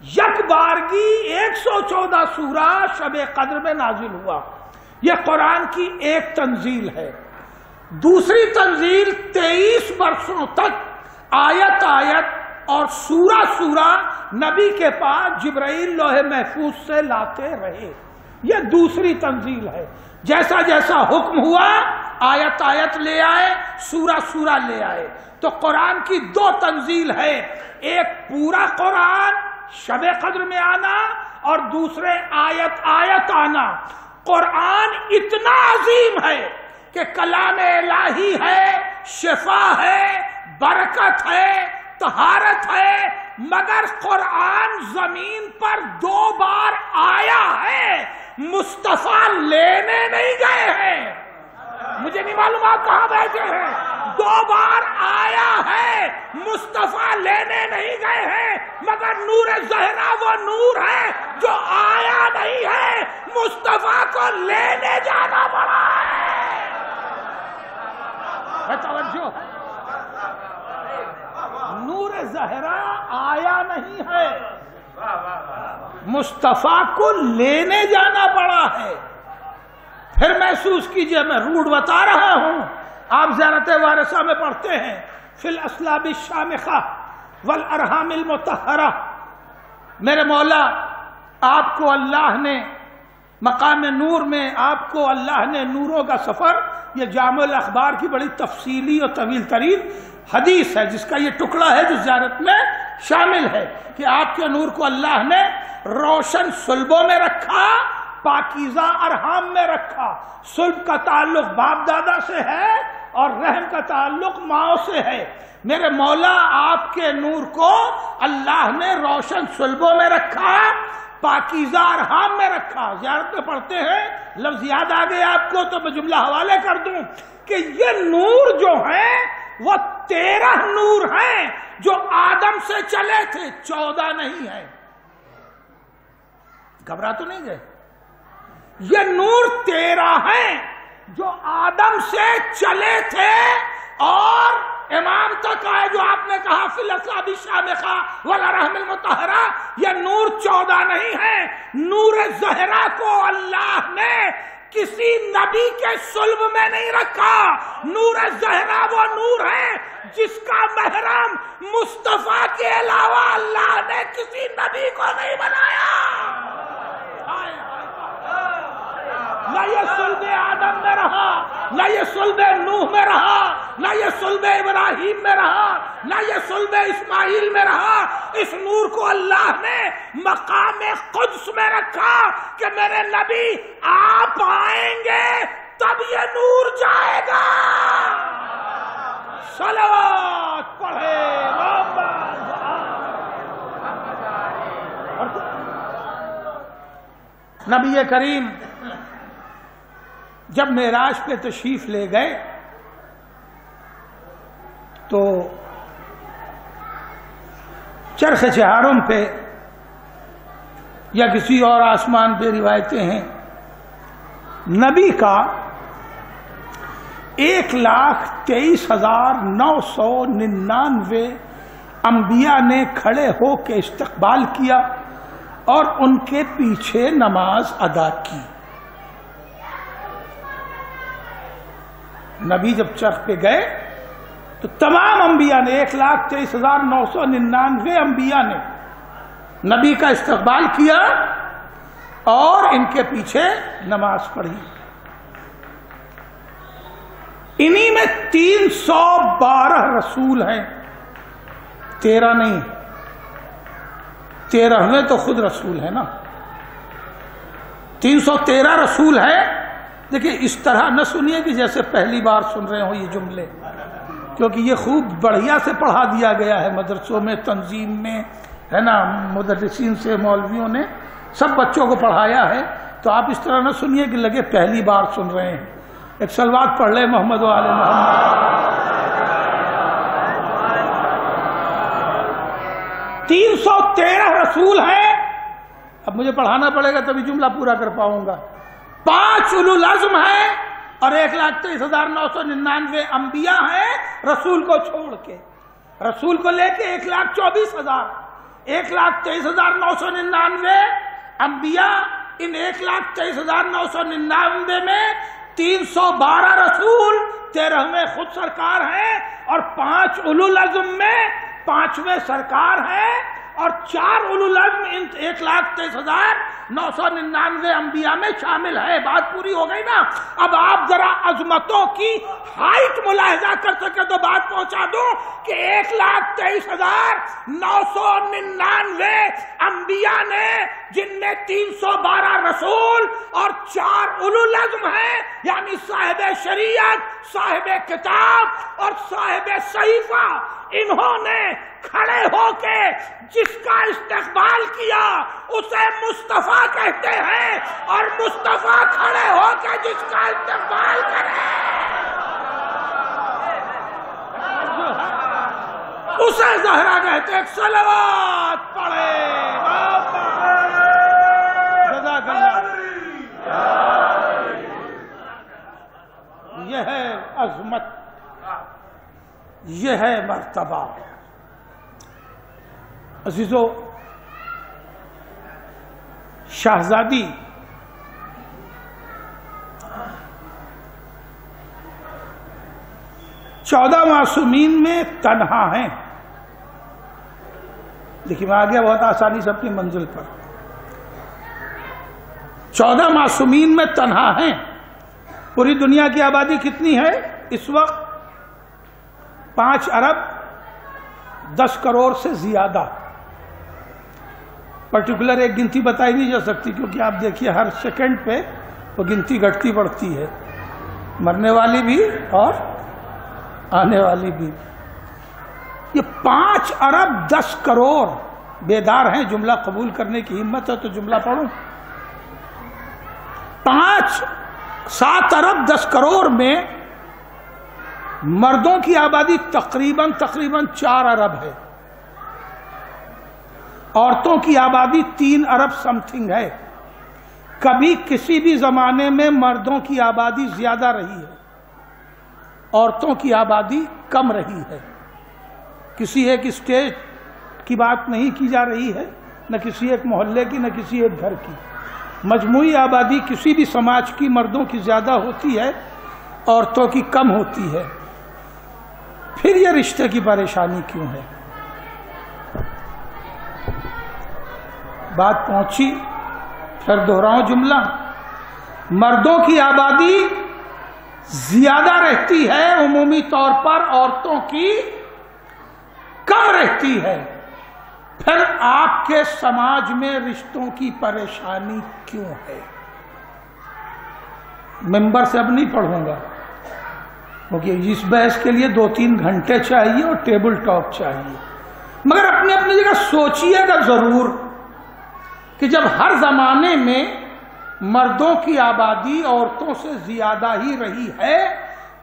یک بارگی 114 سورہ شب قدر میں نازل ہوا۔ یہ قرآن کی ایک تنزیل ہے۔ دوسری تنزیل 23 برسوں تک آیت آیت اور سورہ سورہ نبی کے پاس جبرائیل لوح محفوظ سے لاتے رہے۔ یہ دوسری تنزیل ہے۔ جیسا جیسا حکم ہوا آیت آیت لے آئے، سورہ سورہ لے آئے۔ تو قرآن کی 2 تنزیل ہے، ایک پورا قرآن شب قدر میں آنا اور دوسرے آیت آیت آنا۔ قرآن اتنا عظیم ہے کہ کلام الہی ہے، شفا ہے، برکت ہے، طہارت ہے، مگر قرآن زمین پر 2 بار آیا ہے، مصطفیٰ لینے نہیں گئے ہیں۔ مجھے نہیں معلوم آپ کہاں بیٹھے ہیں۔ 2 بار آیا ہے، مصطفیٰ لینے نہیں گئے ہیں، مگر نور زہرا وہ نور ہے جو آیا نہیں ہے، مصطفیٰ کو لینے جانا پڑا ہے۔ توجہ، نور زہرا آیا نہیں ہے، مصطفیٰ کو لینے جانا پڑا ہے۔ پھر محسوس کیجئے، میں روٹ بتا رہا ہوں، آپ زیارت وارثہ میں پڑھتے ہیں فی الاسلاب الشامخہ والارحام المطہرہ، میرے مولا آپ کو اللہ نے مقام نور میں، آپ کو اللہ نے نوروں کا سفر، یہ جامع الاخبار کی بڑی تفصیلی اور طویل ترین حدیث ہے جس کا یہ ٹکڑا ہے جو زیارت میں شامل ہے، کہ آپ کے نور کو اللہ نے روشن صلبوں میں رکھا، پاکیزہ ارحام میں رکھا۔ صلب کا تعلق باپ دادا سے ہے اور رحم کا تعلق ماں سے ہے۔ میرے مولا آپ کے نور کو اللہ نے روشن صلبوں میں رکھا، پاکیزہ ارحام میں رکھا۔ زیارت میں پڑھتے ہیں، لفظ یاد آ گئے آپ کو تو میں جملہ حوالے کر دوں کہ یہ نور جو ہیں وہ 13 نور ہیں جو آدم سے چلے تھے، 14 نہیں ہیں۔ گھبرا تو نہیں گئے؟ یہ نور 13 ہیں جو آدم سے چلے تھے اور امام تک آئے، جو آپ نے کہا فی الاسلاب الشامخہ والارحام المطہرہ، یہ نور 14 نہیں ہے۔ نور زہرا کو اللہ نے کسی نبی کے صلب میں نہیں رکھا۔ نور زہرا وہ نور ہے جس کا محرم مصطفیٰ کے علاوہ اللہ نے کسی نبی کو نہیں بنایا۔ نہ یہ صلب آدم میں رہا، نہ یہ صلب نوح میں رہا، نہ یہ صلب ابراہیم میں رہا، نہ یہ صلب اسماعیل میں رہا۔ اس نور کو اللہ نے مقام قدس میں رکھا کہ میرے نبی آپ آئیں گے تب یہ نور جائے گا۔ صلوات پڑھے نبی کریم جب معراج پہ تشریف لے گئے تو چرخ چہارم پہ یا کسی اور آسمان پہ روایتیں ہیں، نبی کا 1,23,999 انبیاء نے کھڑے ہو کے استقبال کیا اور ان کے پیچھے نماز ادا کی۔ نبی جب چرخ پہ گئے تو تمام انبیاء نے 1,23,999 انبیاء نے نبی کا استقبال کیا اور ان کے پیچھے نماز پڑھی۔ انہی میں 312 رسول ہیں، 13 نہیں، 13ویں تو خود رسول ہے نا، 313 رسول ہیں۔ دیکھیں اس طرح نہ سنیے کہ جیسے پہلی بار سن رہے ہوں یہ جملے، کیونکہ یہ خوب بڑھیا سے پڑھا دیا گیا ہے مدرسوں میں، تنظیم میں، ہے نا، مدرسین سے، مولویوں نے سب بچوں کو پڑھایا ہے۔ تو آپ اس طرح نہ سنیے کہ لگے پہلی بار سن رہے ہیں۔ ایک صلوات پڑھ لیں محمد و آل محمد۔ 313 رسول ہیں، اب مجھے پڑھانا پڑے گا تبھی جملہ پورا کر پاؤں گا۔ 5 اولو العزم ہیں اور 1,23,999 انبیاء ہیں رسول کو چھوڑ کے۔ رسول کو لے کے 1,24,000، 1,23,999 انبیاء، ان 1,23,999 میں 312 رسول، 13ویں خود سرکار ہیں، اور 5 اولو العزم میں 5ویں سرکار ہیں، اور 4 اولو العزم ان 1,23,999 انبیاء میں شامل ہے۔ بات پوری ہو گئی نا؟ اب آپ ذرا عظمتوں کی ہائٹ ملاحظہ کر سکے تو بات پہنچا دوں کہ 1,23,999 انبیاء نے، جن میں 312 رسول اور 4 اولو العزم ہیں، یعنی صاحب شریعت، صاحب کتاب اور صاحب صحیفہ، انہوں نے کھڑے ہو کے جس کا استقبال کیا اسے مصطفیٰ کہتے ہیں، اور مصطفیٰ کھڑے ہو کے جس کا استقبال کرے اسے زہرا کہتے ہیں۔ صلوات پڑھے جزاک اللہ۔ عظمت، یہ ہے مرتبہ۔ عزیزو، شہزادی چودہ معصومین میں تنہا ہیں۔ دیکھیے میں آ گیا بہت آسانی سے اپنی منزل پر۔ 14 معصومین میں تنہا ہیں۔ پوری دنیا کی آبادی کتنی ہے اس وقت؟ 5 ارب 10 کروڑ سے زیادہ۔ پرٹیکولر ایک گنتی بتائی نہیں جا سکتی، کیونکہ آپ دیکھیے ہر سیکنڈ پہ وہ گنتی گھٹتی بڑھتی ہے، مرنے والی بھی اور آنے والی بھی۔ یہ 5 ارب 10 کروڑ بیدار ہیں۔ جملہ قبول کرنے کی ہمت ہے تو جملہ پڑھوں۔ 7 ارب 10 کروڑ میں مردوں کی آبادی تقریباً 4 ارب ہے، عورتوں کی آبادی 3 ارب سم تھنگ ہے۔ کبھی کسی بھی زمانے میں مردوں کی آبادی زیادہ رہی ہے، عورتوں کی آبادی کم رہی ہے۔ کسی ایک اسٹیٹ کی بات نہیں کی جا رہی ہے، نہ کسی ایک محلے کی، نہ کسی ایک گھر کی۔ مجموعی آبادی کسی بھی سماج کی مردوں کی زیادہ ہوتی ہے، عورتوں کی کم ہوتی ہے۔ پھر یہ رشتے کی پریشانی کیوں ہے؟ بات پہنچی، پھر دہراؤں جملہ۔ مردوں کی آبادی زیادہ رہتی ہے عمومی طور پر، عورتوں کی کم رہتی ہے۔ پھر آپ کے سماج میں رشتوں کی پریشانی کیوں ہے؟ ممبر سے اب نہیں پڑھوں گا، کیونکہ اس بحث کے لیے 2-3 گھنٹے چاہیے اور ٹیبل ٹاک چاہیے۔ مگر اپنی اپنی جگہ سوچئے گا ضرور کہ جب ہر زمانے میں مردوں کی آبادی عورتوں سے زیادہ ہی رہی ہے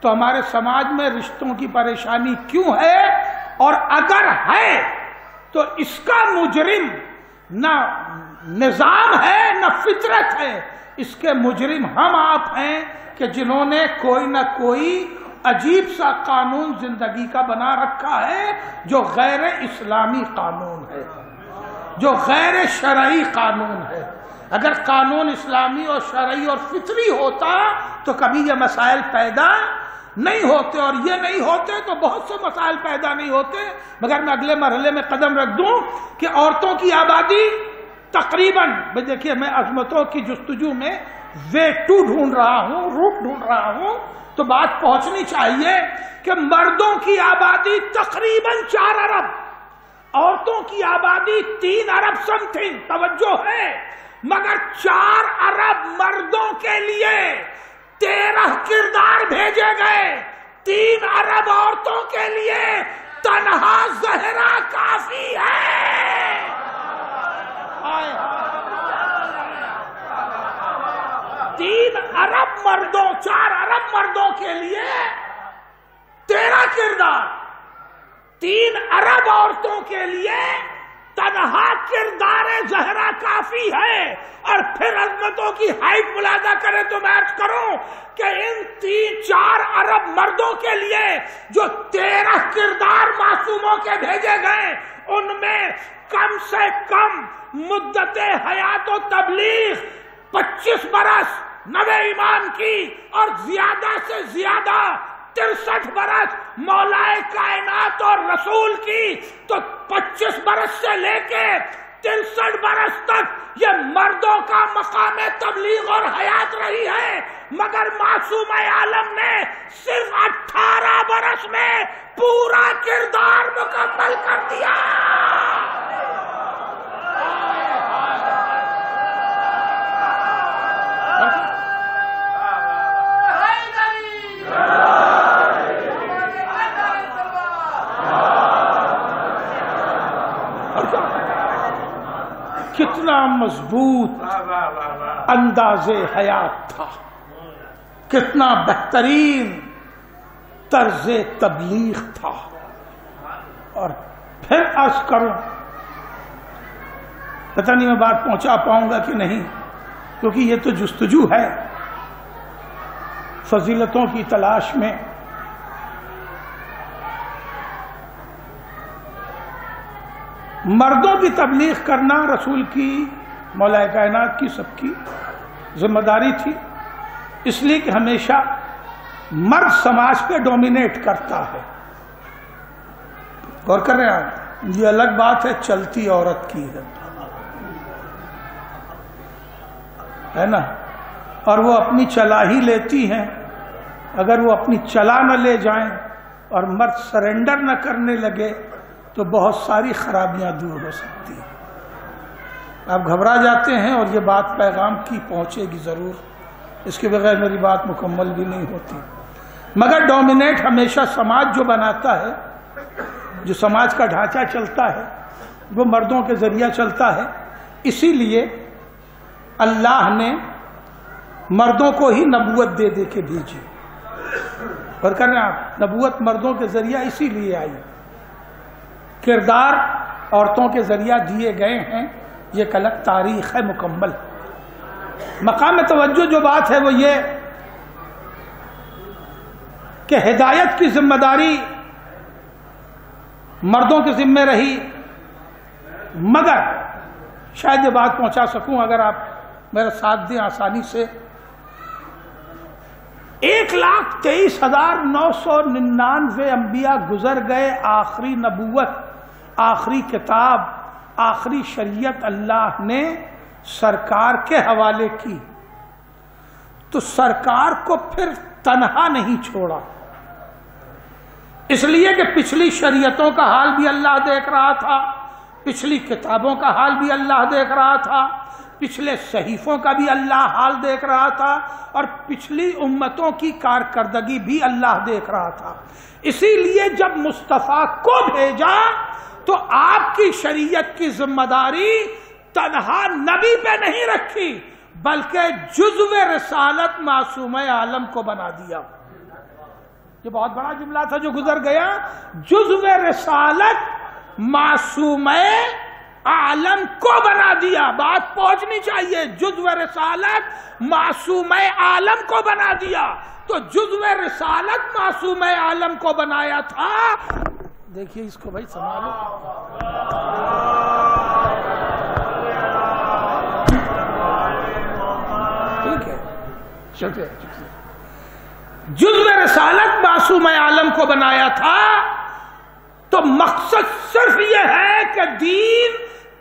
تو ہمارے سماج میں رشتوں کی پریشانی کیوں ہے؟ اور اگر ہے تو اس کا مجرم نہ نظام ہے نہ فطرت ہے، اس کے مجرم ہم آپ ہیں کہ جنہوں نے کوئی نہ کوئی عجیب سا قانون زندگی کا بنا رکھا ہے جو غیر اسلامی قانون ہے، جو غیر شرعی قانون ہے۔ اگر قانون اسلامی اور شرعی اور فطری ہوتا تو کبھی یہ مسائل پیدا نہیں ہوتے، اور یہ نہیں ہوتے تو بہت سے مسائل پیدا نہیں ہوتے۔ مگر میں اگلے مرحلے میں قدم رکھ دوں کہ عورتوں کی آبادی تقریباً، دیکھیے میں عظمتوں کی جستجو میں وے ٹو ڈھونڈ رہا ہوں، روٹ ڈھونڈ رہا ہوں، تو بات پہنچنی چاہیے کہ مردوں کی آبادی تقریباً 4 ارب، عورتوں کی آبادی 3 ارب سم تھنگ، توجہ ہے۔ مگر 4 ارب مردوں کے لیے 13 کردار بھیجے گئے، 3 ارب عورتوں کے لیے تنہا زہرا کافی ہے۔ 3 ارب مردوں، 4 ارب مردوں کے لیے 13 کردار، 3 ارب عورتوں کے لیے تنہا کردار زہرا کافی ہے۔ اور پھر عظمتوں کی ہائٹ ملاحظہ کریں تو میں عرض کروں کہ ان 4 ارب مردوں کے لیے جو 13 کردار معصوموں کے بھیجے گئے، ان میں کم سے کم مدت حیات و تبلیغ 25 برس نبی ایمان کی، اور زیادہ سے زیادہ 63 برس مولا کائنات اور رسول کی، تو 25 برس سے لے کے 63 برس تک یہ مردوں کا مقام تبلیغ اور حیات رہی ہے۔ مگر معصوم عالم نے صرف 18 برس میں پورا کردار مکمل کر دیا۔ کتنا مضبوط انداز حیات تھا، کتنا بہترین طرز تبلیغ تھا۔ اور پھر عرض کروں، پتہ نہیں میں بات پہنچا پاؤں گا کہ نہیں، کیونکہ یہ تو جستجو ہے فضیلتوں کی تلاش میں مردوں کی تبلیغ کرنا رسول کی، مولا کائنات کی، سب کی ذمہ داری تھی، اس لیے کہ ہمیشہ مرد سماج پہ ڈومینیٹ کرتا ہے۔ غور کر رہے ہیں آپ؟ یہ الگ بات ہے چلتی عورت کی ہے نا، اور وہ اپنی چلا ہی لیتی ہیں۔ اگر وہ اپنی چلا نہ لے جائیں اور مرد سرنڈر نہ کرنے لگے تو بہت ساری خرابیاں دور ہو سکتی ہیں۔ آپ گھبرا جاتے ہیں اور یہ بات پیغام کی پہنچے گی ضرور، اس کے بغیر میری بات مکمل بھی نہیں ہوتی۔ مگر ڈومینیٹ ہمیشہ سماج جو بناتا ہے، جو سماج کا ڈھانچہ چلتا ہے، وہ مردوں کے ذریعہ چلتا ہے۔ اسی لیے اللہ نے مردوں کو ہی نبوت دے دے کے بھیجی۔ اور کر رہے ہیں آپ، نبوت مردوں کے ذریعہ اسی لیے آئی، کردار عورتوں کے ذریعہ دیے گئے ہیں، یہ ایک الگ تاریخ ہے مکمل۔ مقام توجہ جو بات ہے وہ یہ کہ ہدایت کی ذمہ داری مردوں کے ذمہ رہی، مگر شاید یہ بات پہنچا سکوں اگر آپ میرا ساتھ دیں آسانی سے۔ 1,23,999 انبیاء گزر گئے، آخری نبوت، آخری کتاب، آخری شریعت اللہ نے سرکار کے حوالے کی، تو سرکار کو پھر تنہا نہیں چھوڑا، اس لیے کہ پچھلی شریعتوں کا حال بھی اللہ دیکھ رہا تھا، پچھلی کتابوں کا حال بھی اللہ دیکھ رہا تھا، پچھلے صحیفوں کا بھی اللہ حال دیکھ رہا تھا، اور پچھلی امتوں کی کارکردگی بھی اللہ دیکھ رہا تھا۔ اسی لیے جب مصطفیٰ کو بھیجا تو آپ کی شریعت کی ذمہ داری تنہا نبی پہ نہیں رکھی، بلکہ جزو رسالت معصوم عالم کو بنا دیا۔ یہ بہت بڑا جملہ تھا جو گزر گیا، جزو رسالت معصوم عالم کو بنا دیا۔ بات پہنچنی چاہیے، جزو رسالت معصوم عالم کو بنا دیا۔ تو جزو رسالت معصوم عالم کو بنایا تھا۔ دیکھیے اس کو بھائی سنبھالو، ٹھیک ہے، شکریہ۔ جزو رسالت معصوم عالم کو بنایا تھا، تو مقصد صرف یہ ہے کہ دین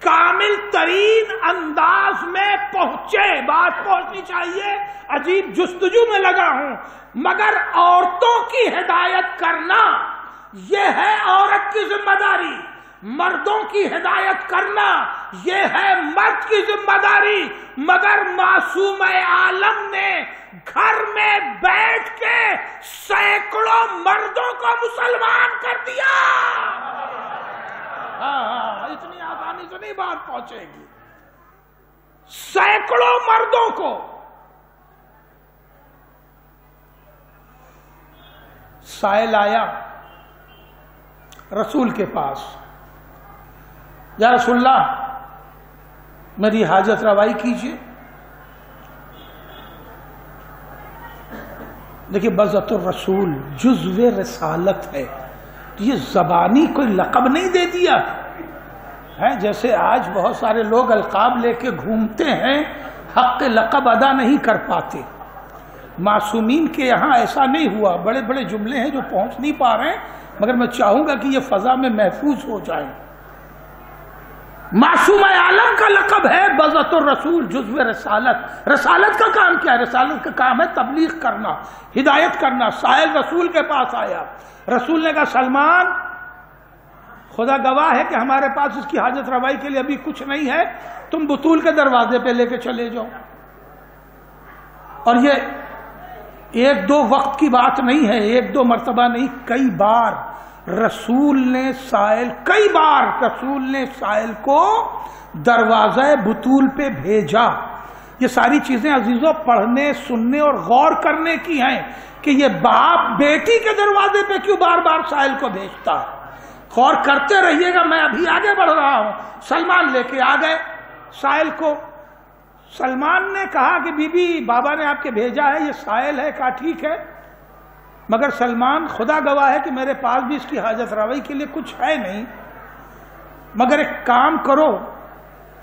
کامل ترین انداز میں پہنچے۔ بات پہنچنی چاہیے، عجیب جستجو میں لگا ہوں، مگر عورتوں کی ہدایت کرنا یہ ہے عورت کی ذمہ داری، مردوں کی ہدایت کرنا یہ ہے مرد کی ذمہ داری۔ مگر معصوم عالم نے گھر میں بیٹھ کے سینکڑوں مردوں کو مسلمان کر دیا۔ اتنی آسانی سے نہیں بات پہنچے گی۔ سینکڑوں مردوں کو، سائل آیا رسول کے پاس، یا رسول اللہ میری حاجت روائی کیجیے۔ دیکھیے بذات الرسول جزو رسالت ہے، یہ زبانی کوئی لقب نہیں دے دیا ہے، جیسے آج بہت سارے لوگ القاب لے کے گھومتے ہیں، حق لقب ادا نہیں کر پاتے۔ معصومین کے یہاں ایسا نہیں ہوا، بڑے بڑے جملے ہیں جو پہنچ نہیں پا رہے ہیں، مگر میں چاہوں گا کہ یہ فضا میں محفوظ ہو جائے۔ معصوم عالم کا لقب ہے بذات الرسول جزو رسالت۔ رسالت کا کام کیا ہے؟ رسالت کا کام ہے تبلیغ کرنا، ہدایت کرنا۔ سائل رسول کے پاس آیا، رسول نے کہا سلمان خدا گواہ ہے کہ ہمارے پاس اس کی حاجت روائی کے لیے ابھی کچھ نہیں ہے، تم بطول کے دروازے پہ لے کے چلے جاؤ۔ اور یہ ایک دو وقت کی بات نہیں ہے، ایک دو مرتبہ نہیں، کئی بار رسول نے سائل کو دروازہ بطول پہ بھیجا۔ یہ ساری چیزیں عزیزوں پڑھنے، سننے اور غور کرنے کی ہیں کہ یہ باپ بیٹی کے دروازے پہ کیوں بار بار سائل کو بھیجتا ہے۔ غور کرتے رہیے گا، میں ابھی آگے بڑھ رہا ہوں۔ سلمان لے کے آ گئے سائل کو۔ سلمان نے کہا کہ بی بی بابا نے آپ کے بھیجا ہے، یہ سائل ہے۔ کہا ٹھیک ہے، مگر سلمان خدا گواہ ہے کہ میرے پاس بھی اس کی حاجت روائی کے لیے کچھ ہے نہیں۔ مگر ایک کام کرو،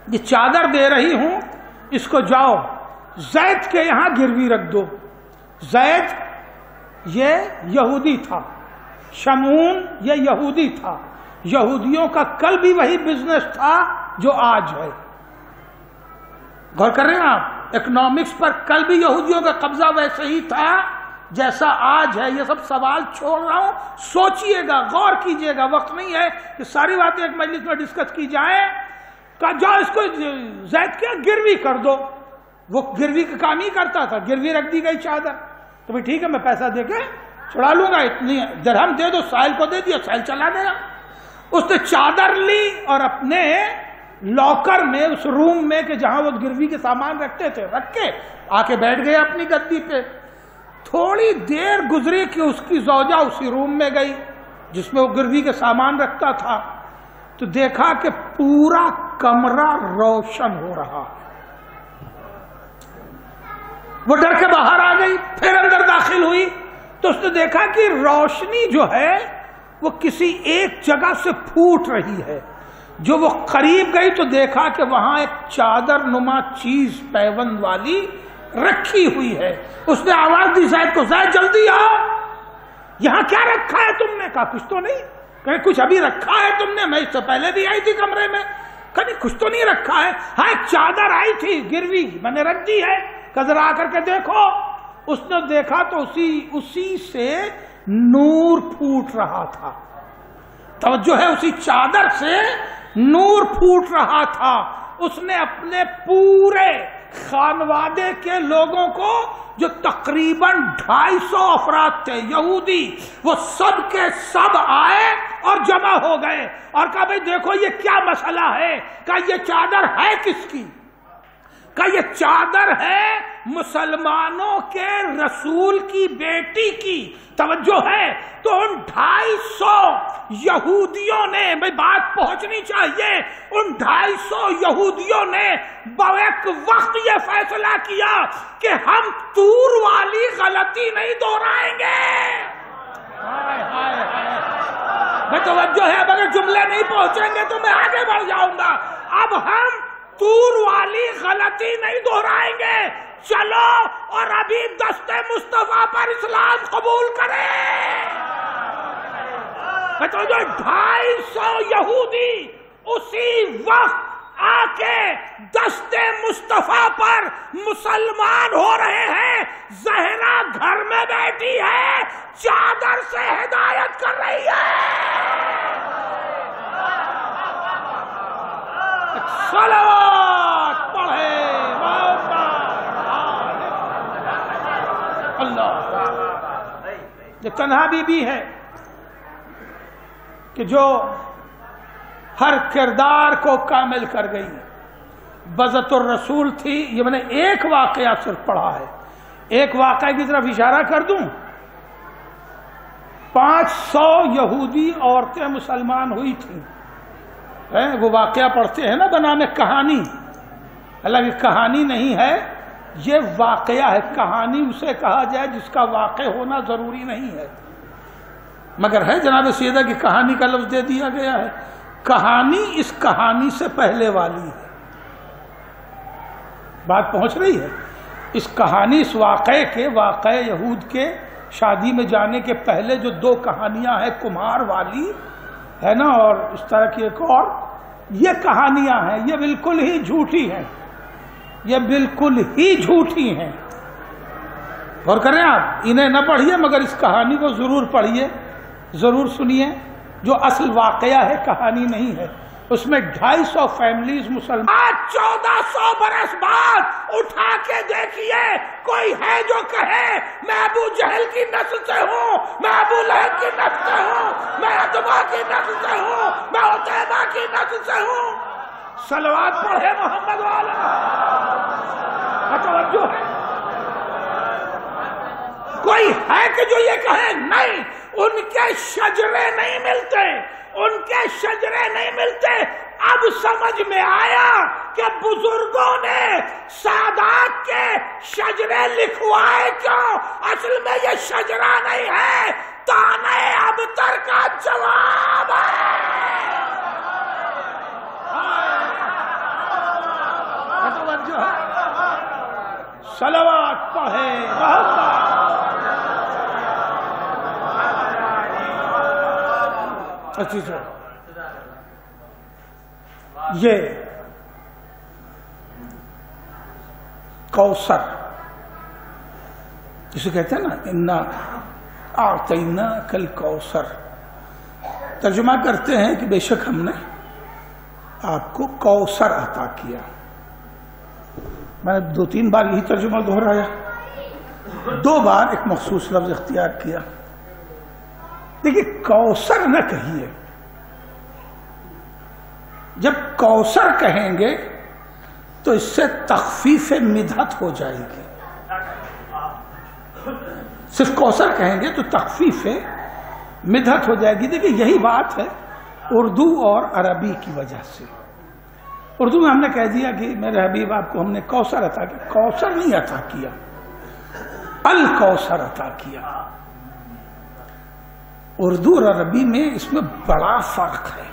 یہ چادر دے رہی ہوں، اس کو جاؤ زید کے یہاں گروی رکھ دو۔ زید یہ یہودی تھا، شمعون یہ یہودی تھا، یہودیوں کا کل بھی وہی بزنس تھا جو آج ہے۔ غور کر رہے ہیں آپ، اکنامکس پر کل بھی یہودیوں کا قبضہ ویسے ہی تھا جیسا آج ہے۔ یہ سب سوال چھوڑ رہا ہوں، سوچئے گا، غور کیجئے گا، وقت نہیں ہے کہ ساری باتیں ایک مجلس میں ڈسکس کی جائیں۔ کہ جاؤ اس کو زید کیا گروی کر دو، وہ گروی کا کام ہی کرتا تھا، گروی رکھ دی گئی چادر، تو بھائی ٹھیک ہے میں پیسہ دے کے چھڑا لوں گا، اتنی درہم دے دو، ساحل کو دے دیا، ساحل چلا گیا۔ اس نے چادر لی اور اپنے لاکر میں، اس روم میں کہ جہاں وہ گروی کے سامان رکھتے تھے، رکھ کے آ کے بیٹھ گئے اپنی گدی پہ۔ تھوڑی دیر گزری کہ اس کی زوجہ اسی روم میں گئی جس میں وہ گروی کے سامان رکھتا تھا، تو دیکھا کہ پورا کمرہ روشن ہو رہا۔ وہ ڈر کے باہر آ گئی، پھر اندر داخل ہوئی تو اس نے دیکھا کہ روشنی جو ہے وہ کسی ایک جگہ سے پھوٹ رہی ہے۔ جو وہ قریب گئی تو دیکھا کہ وہاں ایک چادر نما چیز پیوند والی رکھی ہوئی ہے۔ اس نے آواز دی زید کو، زید جلدی آؤ، یہاں کیا رکھا ہے تم نے؟ کہا کچھ تو نہیں۔ کہ کچھ ابھی رکھا ہے تم نے؟ میں اس سے پہلے بھی آئی تھی کمرے میں۔ کہ نہیں کچھ تو نہیں رکھا ہے۔ ہاں ایک چادر آئی تھی گروی، میں نے رکھ دی ہے، کہ ذرا آ کر کے دیکھو۔ اس نے دیکھا تو اسی سے نور پھوٹ رہا تھا۔ توجہ ہے، اسی چادر سے نور پھوٹ رہا تھا۔ اس نے اپنے پورے خانوادے کے لوگوں کو، جو تقریباً 250 افراد تھے یہودی، وہ سب کے سب آئے اور جمع ہو گئے اور کہا بھئی دیکھو یہ کیا مسئلہ ہے۔ کہا یہ چادر ہے کس کی؟ کہا یہ چادر ہے مسلمانوں کے رسول کی بیٹی کی۔ توجہ ہے، تو ان 250 یہودیوں نے، بھئی بات پہنچنی چاہیے، ان 250 یہودیوں نے بیک وقت یہ فیصلہ کیا کہ ہم طور والی غلطی نہیں دہرائیں گے۔ میں توجہ ہے، اگر جملے نہیں پہنچیں گے تو میں آگے بڑھ جاؤں گا۔ اب ہم طور والی غلطی نہیں دہرائیں گے، چلو اور ابھی دست مصطفیٰ پر اسلام قبول کریں۔ میں تو جو 250 یہودی اسی وقت آ کے دست مصطفیٰ پر مسلمان ہو رہے ہیں۔ زہرا گھر میں بیٹھی ہے، چادر سے ہدایت کر رہی ہے۔ صلوات پڑھے اللہ۔ یہ تنہا بی ہے کہ جو ہر کردار کو کامل کر گئی، بذت الرسول تھی۔ یہ میں نے ایک واقعہ صرف پڑھا ہے، ایک واقعہ کی طرف اشارہ کر دوں۔ 500 یہودی عورتیں مسلمان ہوئی تھیں۔ وہ واقعہ پڑھتے ہیں نا بنام کہانی، حالانکہ کہانی نہیں ہے، یہ واقعہ ہے۔ کہانی اسے کہا جائے جس کا واقع ہونا ضروری نہیں ہے، مگر ہے جناب سیدہ کی کہانی کا لفظ دے دیا گیا ہے۔ کہانی اس کہانی سے پہلے والی ہے، بات پہنچ رہی ہے۔ اس کہانی، اس واقعے کے، واقع یہود کے شادی میں جانے کے پہلے جو 2 کہانیاں ہیں، کمہار والی ہے نا، اور اس طرح کی ایک اور، یہ کہانیاں ہیں، یہ بالکل ہی جھوٹی ہیں، یہ بالکل ہی جھوٹی ہیں۔ غور کریں آپ، انہیں نہ پڑھیے مگر اس کہانی کو ضرور پڑھیے، ضرور سنیے، جو اصل واقعہ ہے، کہانی نہیں ہے۔ اس میں 250 فیملیز مسلمان۔ آج 1400 برس بعد اٹھا کے دیکھیے، کوئی ہے جو کہے میں ابو جہل کی نسل سے ہوں، میں ابو لہب کی نسل سے ہوں، میں عتبہ کی نسل سے ہوں، میں عتیبہ کی نسل سے ہوں۔ صلوات پڑھے محمد والا۔ توجہ ہے، کوئی ہے کہ جو یہ کہے نہیں، ان کے شجرے نہیں ملتے، ان کے شجرے نہیں ملتے۔ اب سمجھ میں آیا کہ بزرگوں نے سادات کے شجرے لکھوائے کیوں۔ اصل میں یہ شجرہ نہیں ہے، تانے ابتر کا جواب ہے۔ توجہ ہے، صلوات پڑھے اچھی سے یہ کوثر جسے کہتے ہیں نا انا اعطیناک الکوثر، ترجمہ کرتے ہیں کہ بے شک ہم نے آپ کو کوثر عطا کیا۔ میں نے 2-3 بار یہی ترجمہ دہرایا، 2 بار ایک مخصوص لفظ اختیار کیا۔ دیکھیے کوثر نہ کہیے، جب کوثر کہیں گے تو اس سے تخفیف مدحت ہو جائے گی، صرف کوثر کہیں گے تو تخفیف مدحت ہو جائے گی۔ دیکھیے یہی بات ہے اردو اور عربی کی وجہ سے۔ اردو میں ہم نے کہہ دیا کہ میرے حبیب آپ کو ہم نے کوثر عطا کیا، کوثر نہیں عطا کیا، الکوثر عطا کیا۔ اردو اور عربی میں اس میں بڑا فرق ہے۔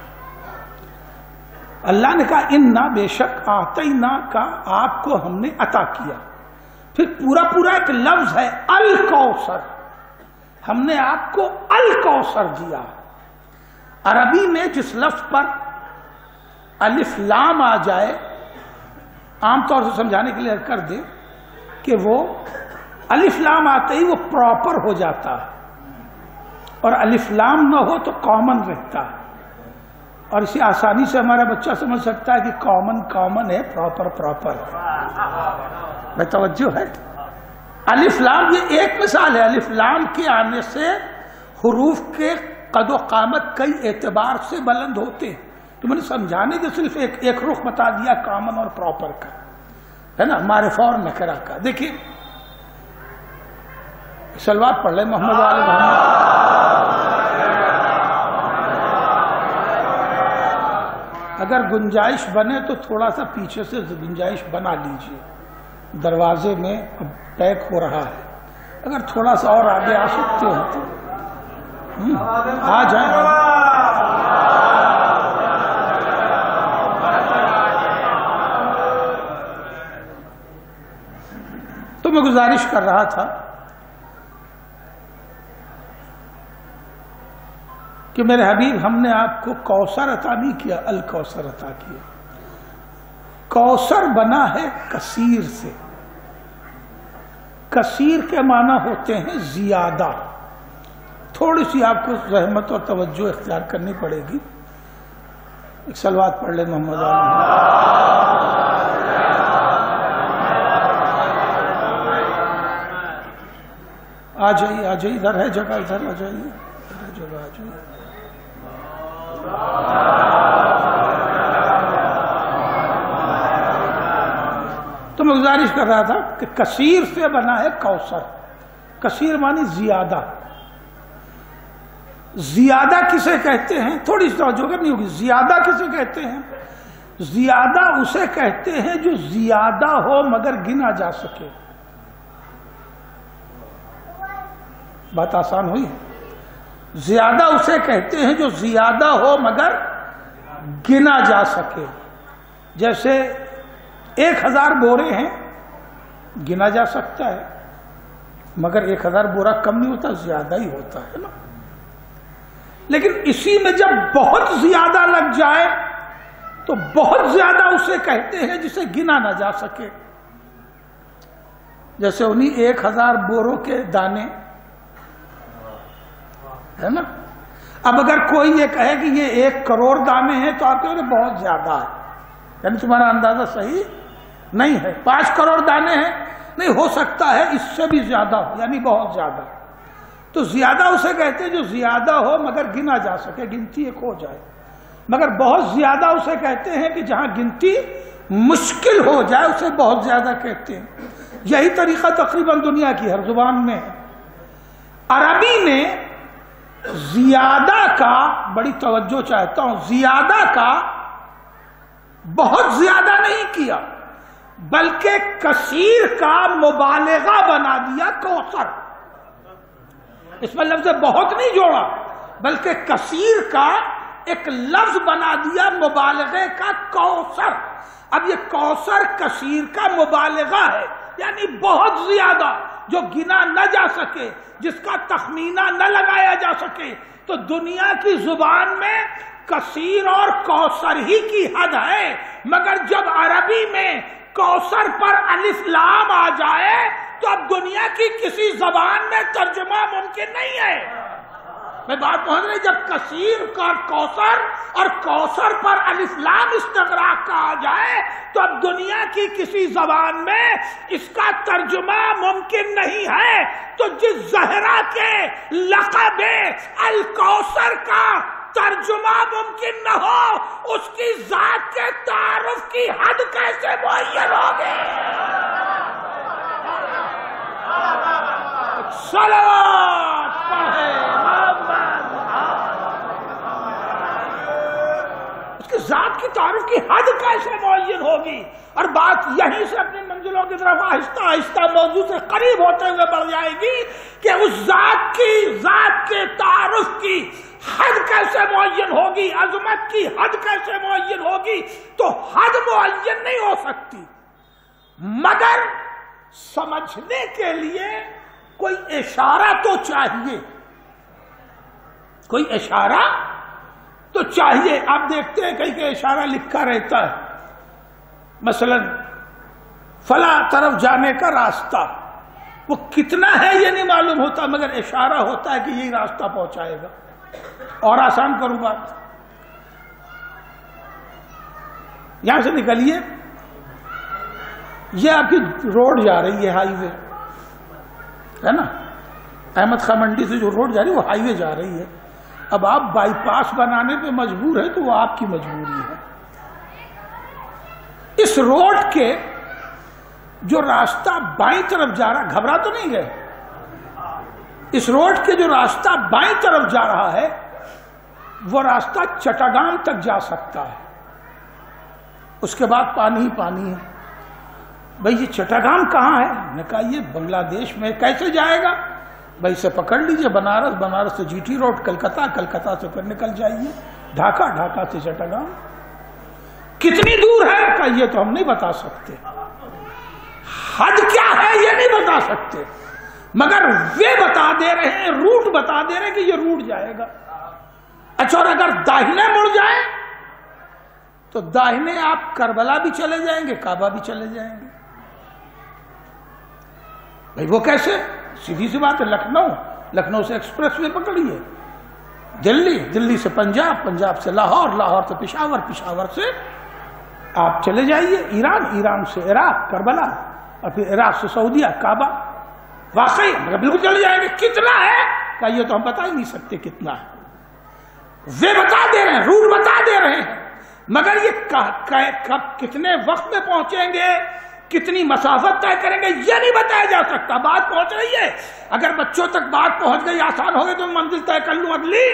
اللہ نے کہا انا بے شک آتینا کا آپ کو ہم نے عطا کیا، پھر پورا ایک لفظ ہے الکوثر، ہم نے آپ کو الکوثر دیا۔ عربی میں جس لفظ پر الف لام آ جائے، عام طور سے سمجھانے کے لیے کر دیں کہ وہ الف لام آتے ہی وہ پراپر ہو جاتا ہے، اور الف لام نہ ہو تو کامن رہتا ہے۔ اور اسی آسانی سے ہمارا بچہ سمجھ سکتا ہے کہ کامن ہے، پراپر میں توجہ ہے۔ الف لام یہ ایک مثال ہے، الف لام کے آنے سے حروف کے قد و قامت کئی اعتبار سے بلند ہوتے ہیں، تو میں نے سمجھانے کے صرف ایک رخ بتا دیا کامن اور پراپر کا، ہے نا، معرفہ اور نکرہ کا۔ دیکھیے صلوات پڑھ لیں محمد آل محمد۔ اگر گنجائش بنے تو تھوڑا سا پیچھے سے گنجائش بنا لیجئے، دروازے میں اب پیک ہو رہا ہے، اگر تھوڑا سا اور آگے آ سکتے ہیں تو آ جائیں۔ تو میں گزارش کر رہا تھا کہ میرے حبیب ہم نے آپ کو کوثر عطا نہیں کیا، الکوثر عطا کیا۔ کوثر بنا ہے کثیر سے، کثیر کے معنی ہوتے ہیں زیادہ۔ تھوڑی سی آپ کو رحمت اور توجہ اختیار کرنی پڑے گی۔ ایک صلوات پڑھ لیں محمد آل محمد۔ آ جائیے ادھر ہے جگہ، ادھر آ جائیے، جگہ آ جائیے۔ تو میں گزارش کر رہا تھا کہ کثیر سے بنا ہے کوثر، کثیر معنی زیادہ۔ زیادہ کسے کہتے ہیں؟ تھوڑی سی توجہ کرنی ہوگی۔ زیادہ کسے کہتے ہیں؟ زیادہ اسے کہتے ہیں جو زیادہ ہو مگر گنا جا سکے۔ بات آسان ہوئی؟ زیادہ اسے کہتے ہیں جو زیادہ ہو مگر گنا جا سکے۔ جیسے 1000 بورے ہیں، گنا جا سکتا ہے، مگر 1000 بورا کم نہیں ہوتا، زیادہ ہی ہوتا ہے نا۔ لیکن اسی میں جب بہت زیادہ لگ جائے تو بہت زیادہ اسے کہتے ہیں جسے گنا نہ جا سکے۔ جیسے انہی 1000 بوروں کے دانے، ہے نا۔ اب اگر کوئی یہ کہے کہ یہ 1 کروڑ دانے ہیں تو آپ کہیں گے بہت زیادہ ہے، یعنی تمہارا اندازہ صحیح نہیں ہے۔ 5 کروڑ دانے ہیں، نہیں، ہو سکتا ہے اس سے بھی زیادہ ہو، یعنی بہت زیادہ۔ تو زیادہ اسے کہتے ہیں جو زیادہ ہو مگر گنا جا سکے، گنتی ایک ہو جائے۔ مگر بہت زیادہ اسے کہتے ہیں کہ جہاں گنتی مشکل ہو جائے اسے بہت زیادہ کہتے ہیں۔ یہی طریقہ تقریباً دنیا کی ہر زبان میں ہے۔ عربی میں زیادہ کا، بڑی توجہ چاہتا ہوں، زیادہ کا بہت زیادہ نہیں کیا بلکہ کثیر کا مبالغہ بنا دیا کوثر۔ اس میں لفظ بہت نہیں جوڑا بلکہ کثیر کا ایک لفظ بنا دیا مبالغے کا کوثر۔ اب یہ کوثر کثیر کا مبالغہ ہے، یعنی بہت زیادہ، جو گنا نہ جا سکے، جس کا تخمینہ نہ لگایا جا سکے۔ تو دنیا کی زبان میں کثیر اور کوثر ہی کی حد ہے، مگر جب عربی میں کوثر پر الف لام آ جائے تو اب دنیا کی کسی زبان میں ترجمہ ممکن نہیں ہے۔ میں بات پہنچ رہی، جب کثیر کا کوثر اور کوثر پر الف لام استغراق کا آ جائے تو اب دنیا کی کسی زبان میں اس کا ترجمہ ممکن نہیں ہے۔ تو جس زہرا کے لقب الکوثر کا ترجمہ ممکن نہ ہو، اس کی ذات کے تعارف کی حد کیسے معین ہوگی؟ صلوات پڑھے اس کی ذات کی تعارف کی حد کیسے معین ہوگی؟ اور بات یہیں سے اپنی منزلوں کی طرف آہستہ آہستہ موضوع سے قریب ہوتے ہوئے بڑھ جائے گی کہ اس ذات کے تعارف کی حد کیسے معین ہوگی، عظمت کی حد کیسے معین ہوگی؟ تو حد معین نہیں ہو سکتی، مگر سمجھنے کے لیے کوئی اشارہ تو چاہیے، کوئی اشارہ تو چاہیے۔ آپ دیکھتے ہیں کہیں کہ اشارہ لکھا رہتا ہے، مثلا فلاں طرف جانے کا راستہ، وہ کتنا ہے یہ نہیں معلوم ہوتا، مگر اشارہ ہوتا ہے کہ یہی راستہ پہنچائے گا۔ اور آسان کروں بات، یہاں سے نکلیے، یہ آپ کی روڈ جا رہی ہے، ہائی وے ہے نا، احمد خان منڈی سے جو روڈ جا رہی ہے وہ ہائی وے جا رہی ہے۔ اب آپ بائی پاس بنانے پہ مجبور ہے تو وہ آپ کی مجبوری ہے۔ اس روڈ کے جو راستہ بائیں طرف جا رہا، گھبرا تو نہیں گئے؟ اس روڈ کے جو راستہ بائیں طرف جا رہا ہے وہ راستہ چٹاگان تک جا سکتا ہے، اس کے بعد پانی ہی پانی ہے۔ بھئی یہ چٹاگان کہاں ہے؟ میں نے کہا یہ بنگلہ دیش میں۔ کیسے جائے گا؟ بھئی اسے پکڑ لیجئے بنارس، بنارس سے G T road Calcutta, Calcutta سے پھر نکل جائیے ڈھاکہ، ڈھاکہ سے چٹاگان۔ کتنی دور ہے؟ کہ یہ تو ہم نہیں بتا سکتے، حد کیا ہے یہ نہیں بتا سکتے، مگر وہ بتا دے رہے ہیں، روٹ بتا دے رہے ہیں کہ یہ روٹ جائے گا۔ اچھا، اور اگر داہنے مڑ جائیں تو داہنے آپ کربلا بھی چلے جائیں گے، کعبہ بھی چلے جائیں گے۔ بھئی وہ کیسے؟ سیدھی سی بات ہے، لکھنؤ سے ایکسپریس وے پکڑیے، دلی سے پنجاب، پنجاب سے لاہور، لاہور سے پشاور، پشاور سے آپ چلے جائیے ایران سے عراق، کربلا، اور پھر عراق سے سعودیہ، کعبہ۔ واقعی بالکل چلے جائیں گے۔ کتنا ہے؟ کہ یہ تو ہم بتا ہی نہیں سکتے کتنا ہے، وہ بتا دے رہے ہیں، روٹ بتا دے رہے ہیں، مگر یہ کب کتنے وقت میں پہنچیں گے، کتنی مسافت طے کریں گے، یہ نہیں بتایا جا سکتا۔ بات پہنچ رہی ہے؟ اگر بچوں تک بات پہنچ گئی، آسان ہو گئی تو منزل طے کر لوں اگلی،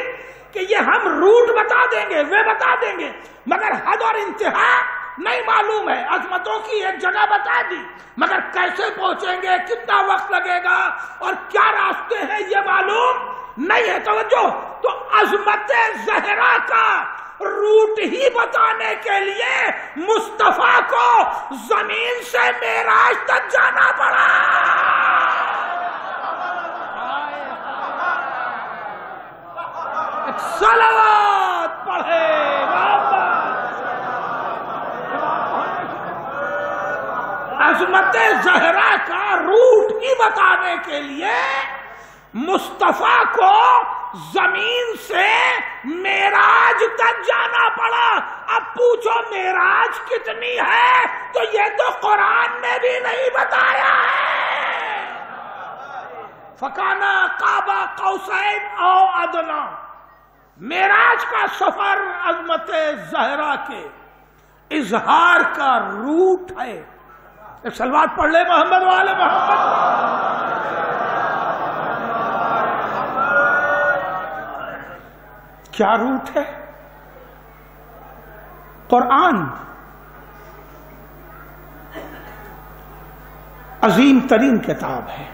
کہ یہ ہم روٹ بتا دیں گے، وہ بتا دیں گے، مگر حد اور انتہا نہیں معلوم ہے۔ عظمتوں کی ایک جگہ بتا دی، مگر کیسے پہنچیں گے، کتنا وقت لگے گا اور کیا راستے ہیں یہ معلوم نہیں ہے۔ توجہ، تو عظمت زہرا کا روٹ ہی بتانے کے لیے مصطفیٰ کو زمین سے معراج تک جانا پڑا۔ صلوات پڑھے عظمت زہرا کا روٹ ہی بتانے کے لیے مصطفیٰ کو زمین سے معراج تک جانا پڑا۔ اب پوچھو معراج کتنی ہے تو یہ تو قرآن نے بھی نہیں بتایا ہے۔ فکانا قاب قوسین او ادنی، معراج کا سفر عظمت زہرا کے اظہار کا روٹ ہے۔ ایک صلوات پڑھ لے محمد والے محمد۔ کیا روٹ ہے؟ قرآن عظیم ترین کتاب ہے۔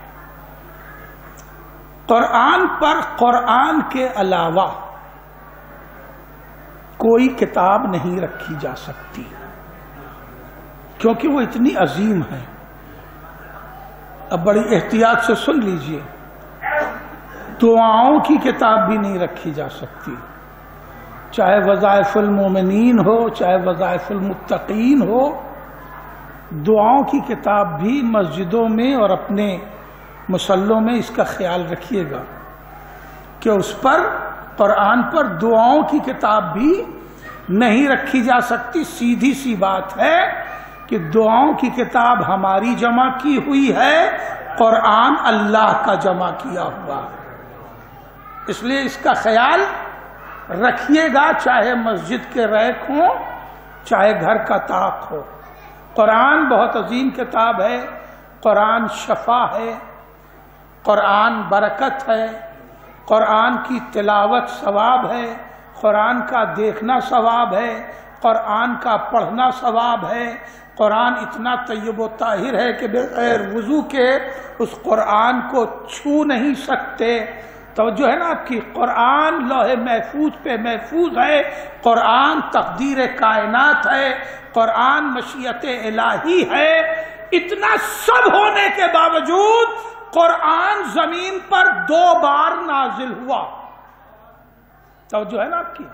قرآن پر قرآن کے علاوہ کوئی کتاب نہیں رکھی جا سکتی۔ کیونکہ وہ اتنی عظیم ہے۔ اب بڑی احتیاط سے سن لیجئے، دعاؤں کی کتاب بھی نہیں رکھی جا سکتی، چاہے وظائف المومنین ہو چاہے وظائف المتقین ہو۔ دعاؤں کی کتاب بھی مسجدوں میں اور اپنے مصلوں میں اس کا خیال رکھیے گا کہ اس پر، قرآن پر دعاؤں کی کتاب بھی نہیں رکھی جا سکتی۔ سیدھی سی بات ہے کہ دعاؤں کی کتاب ہماری جمع کی ہوئی ہے، قرآن اللہ کا جمع کیا ہوا، اس لیے اس کا خیال رکھیے گا، چاہے مسجد کے ریک ہوں چاہے گھر کا طاق ہو۔ قرآن بہت عظیم کتاب ہے، قرآن شفا ہے، قرآن برکت ہے، قرآن کی تلاوت ثواب ہے، قرآن کا دیکھنا ثواب ہے، قرآن کا پڑھنا ثواب ہے۔ قرآن اتنا طیب و طاہر ہے کہ بغیر وضو کے اس قرآن کو چھو نہیں سکتے۔ توجہ ہے نا آپ کی؟ قرآن لوح محفوظ پہ محفوظ ہے، قرآن تقدیر کائنات ہے، قرآن مشیت الہی ہے۔ اتنا سب ہونے کے باوجود قرآن زمین پر 2 بار نازل ہوا۔ توجہ ہے نا آپ کی؟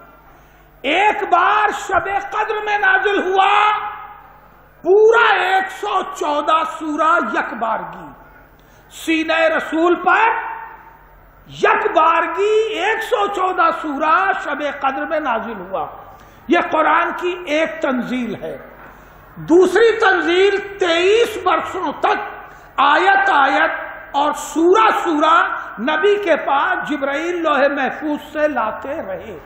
ایک بار شب قدر میں نازل ہوا، پورا 114 سورہ یک بارگی سینہ رسول پر، یک بارگی 114 سورہ شب قدر میں نازل ہوا۔ یہ قرآن کی ایک تنزیل ہے۔ دوسری تنزیل 23 برسوں تک آیت آیت اور سورہ سورہ نبی کے پاس جبرائیل لوح محفوظ سے لاتے رہے۔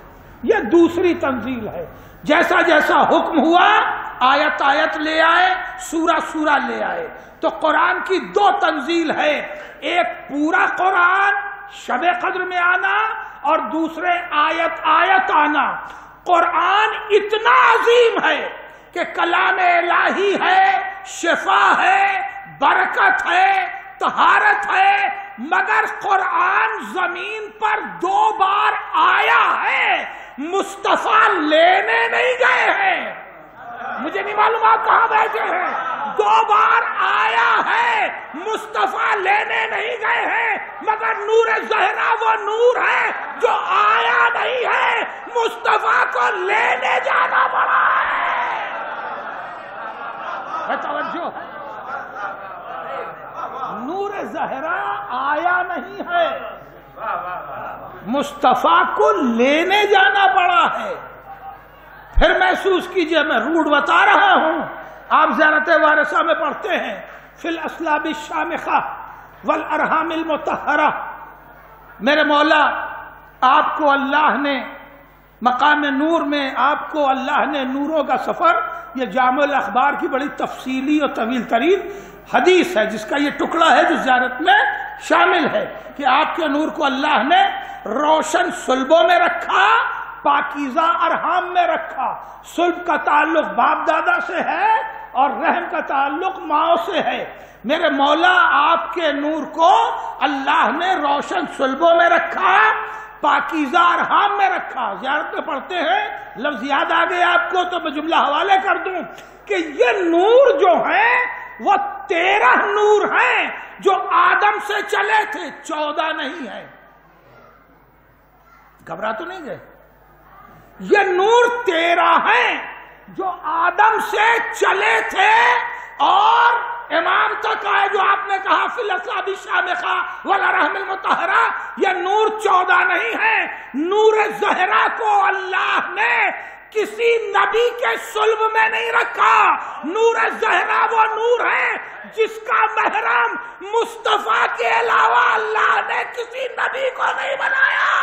یہ دوسری تنزیل ہے۔ جیسا جیسا حکم ہوا آیت آیت لے آئے، سورہ سورہ لے آئے۔ تو قرآن کی 2 تنزیل ہے، ایک پورا قرآن شب قدر میں آنا اور دوسرے آیت آیت آنا۔ قرآن اتنا عظیم ہے کہ کلام الہی ہے، شفا ہے، برکت ہے، طہارت ہے، مگر قرآن زمین پر 2 بار آیا ہے، مصطفیٰ لینے نہیں گئے ہیں۔ مجھے نہیں معلوم آپ کہاں بیٹھے ہیں۔ 2 بار آیا ہے، مصطفیٰ لینے نہیں گئے ہیں، مگر نور زہرا وہ نور ہے جو آیا نہیں ہے، مصطفیٰ کو لینے جانا پڑا ہے۔ توجہ، نور زہرا آیا نہیں ہے، مصطفیٰ کو لینے جانا پڑا ہے۔ پھر محسوس کیجئے، میں روڈ بتا رہا ہوں، آپ زیارت وارثہ میں پڑھتے ہیں فی الاسلاب الشامخہ والارحام المطہرہ، میرے مولا آپ کو اللہ نے مقام نور میں، آپ کو اللہ نے نوروں کا سفر، یہ جامع الاخبار کی بڑی تفصیلی اور طویل ترین حدیث ہے جس کا یہ ٹکڑا ہے جو زیارت میں شامل ہے، کہ آپ کے نور کو اللہ نے روشن صلبوں میں رکھا، پاکیزہ ارحام میں رکھا۔ صلب کا تعلق باپ دادا سے ہے اور رحم کا تعلق ماں سے ہے۔ میرے مولا آپ کے نور کو اللہ نے روشن صلبوں میں رکھا، پاکیزہ ارحام میں رکھا۔ زیارت میں پڑھتے ہیں، لفظ یاد آ گئے آپ کو تو میں جملہ حوالے کر دوں کہ یہ نور جو ہیں وہ 13 نور ہیں جو آدم سے چلے تھے، 14 نہیں ہیں۔ گھبرا تو نہیں گئے؟ یہ نور 13 ہیں جو آدم سے چلے تھے اور امام تک آئے، جو آپ نے کہا فی الاسلاب الشامخہ والارحام المطہرہ، یہ نور 14 نہیں ہے۔ نور زہرا کو اللہ نے کسی نبی کے صلب میں نہیں رکھا۔ نور زہرا وہ نور ہے جس کا محرم مصطفیٰ کے علاوہ اللہ نے کسی نبی کو نہیں بنایا۔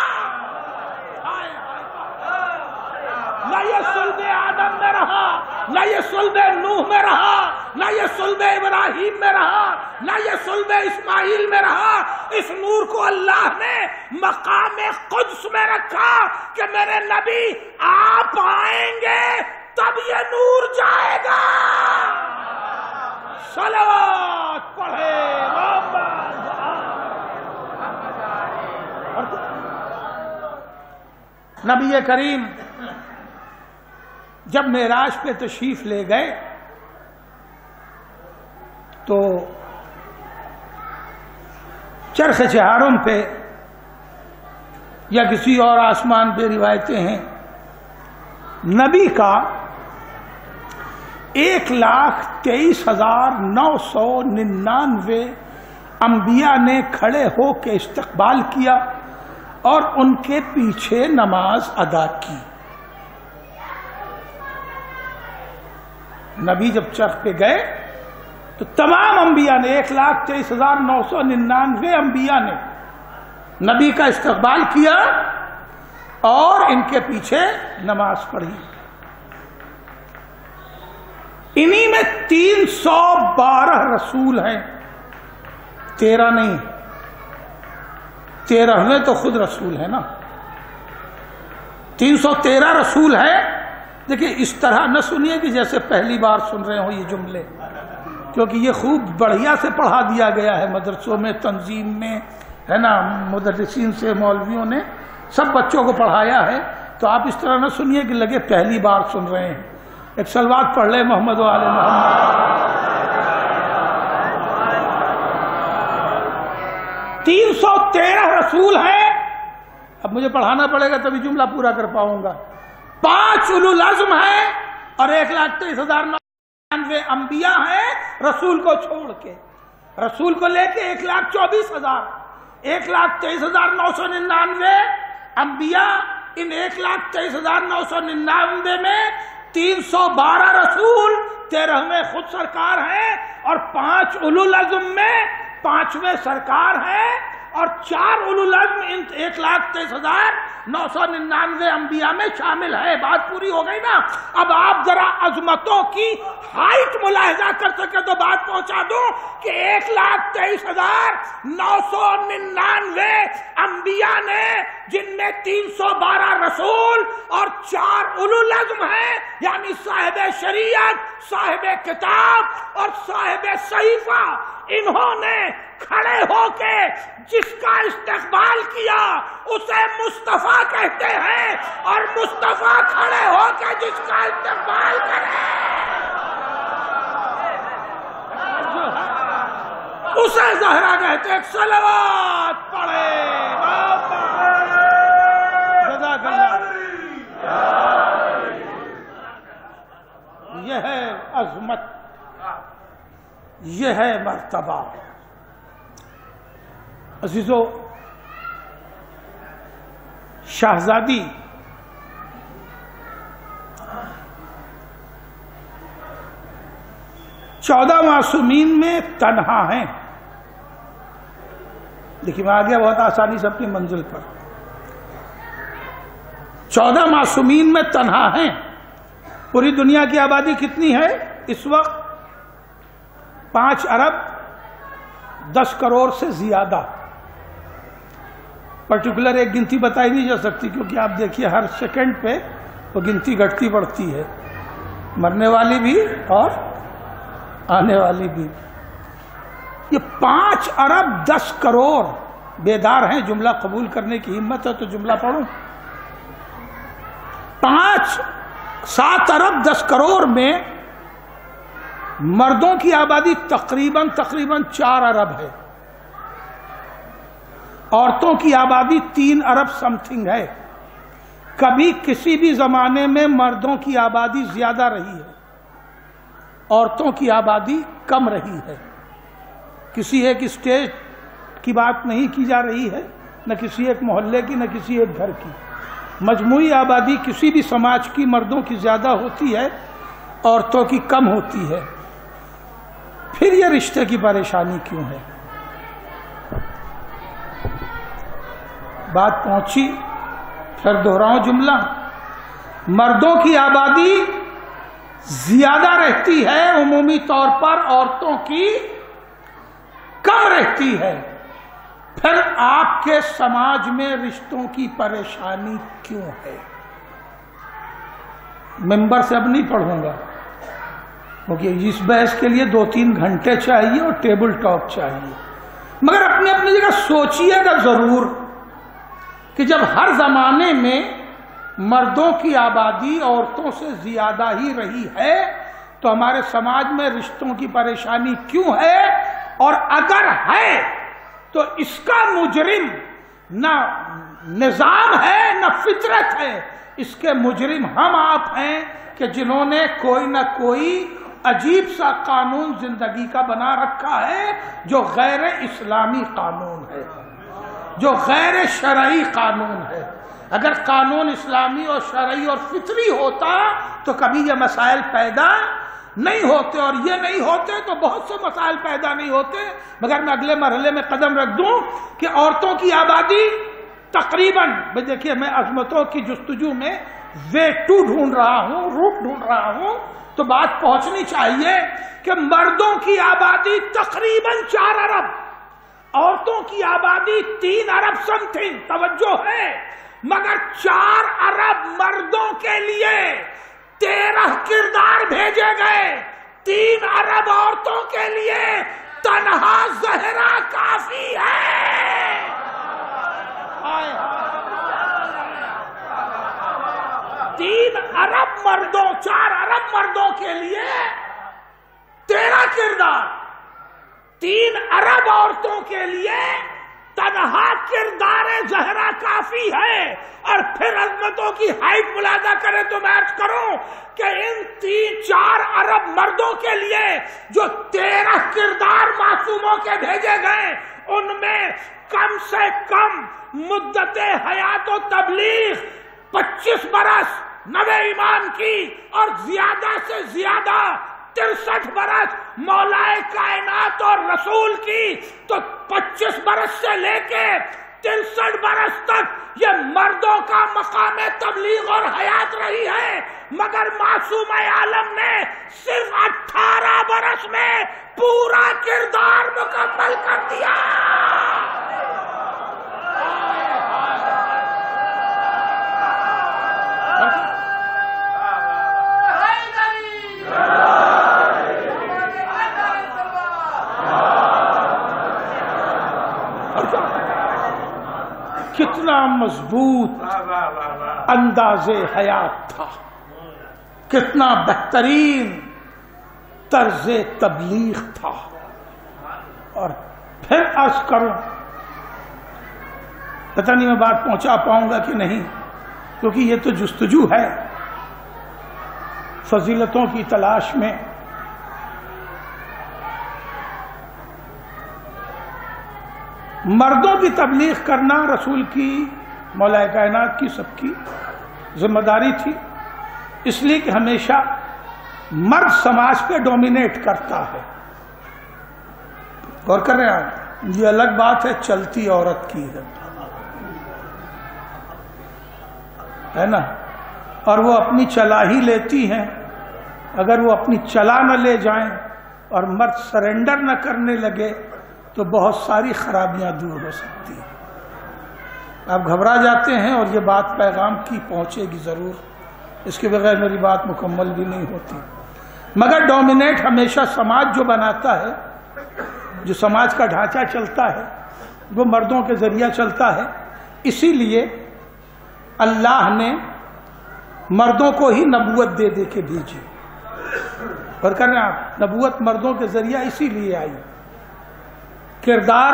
نہ یہ صلب آدم میں رہا، نہ یہ صلب نوح میں رہا، نہ یہ صلب ابراہیم میں رہا، نہ یہ صلب اسماعیل میں رہا۔ اس نور کو اللہ نے مقام قدس میں رکھا کہ میرے نبی آپ آئیں گے تب یہ نور جائے گا۔ صلوات پڑھے نبی کریم جب معراج پہ تشریف لے گئے تو چرخ چہارم پہ یا کسی اور آسمان پہ روایتیں ہیں، نبی کا 1,23,999 انبیاء نے کھڑے ہو کے استقبال کیا اور ان کے پیچھے نماز ادا کی۔ نبی جب چرخ پہ گئے تو تمام انبیاء نے 1,23,999 انبیاء نے نبی کا استقبال کیا اور ان کے پیچھے نماز پڑھی۔ انہی میں 312 رسول ہیں، 13 نہیں، 13ویں تو خود رسول ہے نا، 313 رسول ہیں۔ دیکھیں اس طرح نہ سنیے کہ جیسے پہلی بار سن رہے ہو یہ جملے، کیونکہ یہ خوب بڑھیا سے پڑھا دیا گیا ہے مدرسوں میں، تنظیم میں، ہے نا، مدرسین سے، مولویوں نے سب بچوں کو پڑھایا ہے۔ تو آپ اس طرح نہ سنیے کہ لگے پہلی بار سن رہے ہیں۔ ایک صلوات پڑھ لے محمد و آل محمد۔ 313 رسول ہیں، اب مجھے پڑھانا پڑے گا تبھی جملہ پورا کر پاؤں گا۔ 5 اولو العزم ہیں اور 1,23,999 انبیاء ہیں رسول کو چھوڑ کے، رسول کو لے کے 1,24,000، 1,23,999 انبیاء، ان 1,23,999 میں 312 رسول، 13ویں خود سرکار ہیں، اور 5 اولو العزم میں 5ویں سرکار ہیں، اور 4 اولو العزم ان 1,23,999 انبیاء میں شامل ہے۔ بات پوری ہو گئی نا؟ اب آپ ذرا عظمتوں کی ہائٹ ملاحظہ کر سکے تو بات پہنچا دوں کہ 1,23,999 انبیاء نے، جن میں 312 رسول اور 4 اولو العزم ہیں، یعنی صاحب شریعت، صاحب کتاب اور صاحب صحیفہ، انہوں نے کھڑے ہو کے جس کا استقبال کیا اسے مصطفیٰ کہتے ہیں، اور مصطفیٰ کھڑے ہو کے جس کا استقبال کرے اسے زہرا کہتے ہیں۔ صلوات پڑھے جزاک اللہ۔ یہ ہے عظمت، یہ ہے مرتبہ۔ عزیزو، شہزادی چودہ معصومین میں تنہا ہیں۔ دیکھیے میں آ گیا بہت آسانی سے اپنی منزل پر۔ 14 معصومین میں تنہا ہیں۔ پوری دنیا کی آبادی کتنی ہے اس وقت؟ 5 ارب 10 کروڑ سے زیادہ۔ پرٹیکولر ایک گنتی بتائی نہیں جا سکتی، کیونکہ آپ دیکھیے ہر سیکنڈ پہ وہ گنتی گھٹتی بڑھتی ہے، مرنے والی بھی اور آنے والی بھی۔ یہ 5 ارب 10 کروڑ بیدار ہیں۔ جملہ قبول کرنے کی ہمت ہے تو جملہ پڑھوں۔ 7 ارب 10 کروڑ میں مردوں کی آبادی تقریباً 4 ارب ہے، عورتوں کی آبادی 3 ارب سم تھنگ ہے۔ کبھی کسی بھی زمانے میں مردوں کی آبادی زیادہ رہی ہے، عورتوں کی آبادی کم رہی ہے۔ کسی ایک اسٹیٹ کی بات نہیں کی جا رہی ہے، نہ کسی ایک محلے کی، نہ کسی ایک گھر کی۔ مجموعی آبادی کسی بھی سماج کی مردوں کی زیادہ ہوتی ہے، عورتوں کی کم ہوتی ہے۔ پھر یہ رشتے کی پریشانی کیوں ہے؟ بات پہنچی، پھر دہراؤں جملہ۔ مردوں کی آبادی زیادہ رہتی ہے عمومی طور پر، عورتوں کی کم رہتی ہے۔ پھر آپ کے سماج میں رشتوں کی پریشانی کیوں ہے؟ ممبر سے اب نہیں پڑھوں گا، کیونکہ اس بحث کے لیے 2-3 گھنٹے چاہیے اور ٹیبل ٹاک چاہیے۔ مگر اپنی اپنی جگہ سوچئے گا ضرور کہ جب ہر زمانے میں مردوں کی آبادی عورتوں سے زیادہ ہی رہی ہے تو ہمارے سماج میں رشتوں کی پریشانی کیوں ہے، اور اگر ہے تو اس کا مجرم نہ نظام ہے نہ فطرت ہے، اس کے مجرم ہم آپ ہیں کہ جنہوں نے کوئی نہ کوئی عجیب سا قانون زندگی کا بنا رکھا ہے جو غیر اسلامی قانون ہے، جو غیر شرعی قانون ہے۔ اگر قانون اسلامی اور شرعی اور فطری ہوتا تو کبھی یہ مسائل پیدا نہیں ہوتے، اور یہ نہیں ہوتے تو بہت سے مسائل پیدا نہیں ہوتے۔ مگر میں اگلے مرحلے میں قدم رکھ دوں کہ عورتوں کی آبادی تقریباً، دیکھیے میں عظمتوں کی جستجو میں وے ٹو ڈھونڈ رہا ہوں، روٹ ڈھونڈ رہا ہوں، تو بات پہنچنی چاہیے کہ مردوں کی آبادی تقریباً 4 ارب، عورتوں کی آبادی 3 ارب سم تھنگ، توجہ ہے، مگر 4 ارب مردوں کے لیے 13 کردار بھیجے گئے، 3 ارب عورتوں کے لیے تنہا زہرا کافی ہے۔ 3 ارب مردوں، 4 ارب مردوں کے لیے 13 کردار، 3 ارب عورتوں کے لیے تنہا کردار زہرا کافی ہے۔ اور پھر عظمتوں کی ہائٹ ملاحظہ کریں تو میں عرض کروں کہ ان 3-4 ارب مردوں کے لیے جو 13 کردار معصوموں کے بھیجے گئے، ان میں کم سے کم مدت حیات و تبلیغ 25 برس نوے ایمان کی، اور زیادہ سے زیادہ 63 برس مولا کائنات اور رسول کی، تو 25 برس سے لے کے 63 برس تک یہ مردوں کا مقام تبلیغ اور حیات رہی ہے، مگر معصوم عالم نے صرف 18 برس میں پورا کردار مکمل کر دیا۔ کتنا مضبوط انداز حیات تھا، کتنا بہترین طرز تبلیغ تھا۔ اور پھر عرض کروں، پتہ نہیں میں بات پہنچا پاؤں گا کہ نہیں، کیونکہ یہ تو جستجو ہے فضیلتوں کی تلاش میں۔ مردوں کی تبلیغ کرنا رسول کی، مولا کائنات کی، سب کی ذمہ داری تھی، اس لیے کہ ہمیشہ مرد سماج پہ ڈومینیٹ کرتا ہے۔ غور کر رہے ہیں آپ، یہ الگ بات ہے چلتی عورت کی ہے نا، اور وہ اپنی چلا ہی لیتی ہیں۔ اگر وہ اپنی چلا نہ لے جائیں اور مرد سرنڈر نہ کرنے لگے تو بہت ساری خرابیاں دور ہو سکتی ہیں۔ آپ گھبرا جاتے ہیں، اور یہ بات پیغام کی پہنچے گی ضرور، اس کے بغیر میری بات مکمل بھی نہیں ہوتی۔ مگر ڈومینیٹ ہمیشہ سماج جو بناتا ہے، جو سماج کا ڈھانچہ چلتا ہے، وہ مردوں کے ذریعہ چلتا ہے۔ اسی لیے اللہ نے مردوں کو ہی نبوت دے دے کے بھیجی۔ اور کر رہے ہیں آپ، نبوت مردوں کے ذریعہ اسی لیے آئی، کردار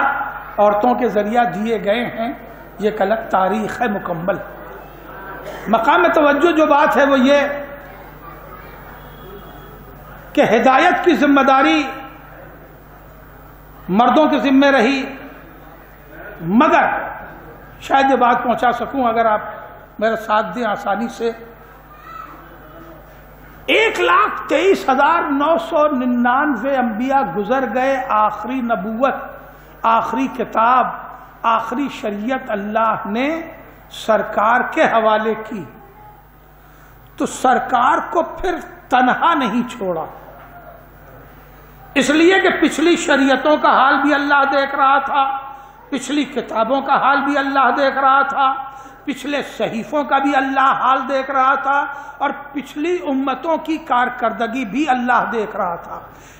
عورتوں کے ذریعہ دیے گئے ہیں، یہ ایک الگ تاریخ ہے مکمل۔ مقام توجہ جو بات ہے وہ یہ کہ ہدایت کی ذمہ داری مردوں کے ذمہ رہی، مگر شاید یہ بات پہنچا سکوں اگر آپ میرا ساتھ دیں آسانی سے۔ 1,23,999 انبیاء گزر گئے، آخری نبوت، آخری کتاب، آخری شریعت اللہ نے سرکار کے حوالے کی، تو سرکار کو پھر تنہا نہیں چھوڑا، اس لیے کہ پچھلی شریعتوں کا حال بھی اللہ دیکھ رہا تھا، پچھلی کتابوں کا حال بھی اللہ دیکھ رہا تھا، پچھلے صحیفوں کا بھی اللہ حال دیکھ رہا تھا، اور پچھلی امتوں کی کارکردگی بھی اللہ دیکھ رہا تھا۔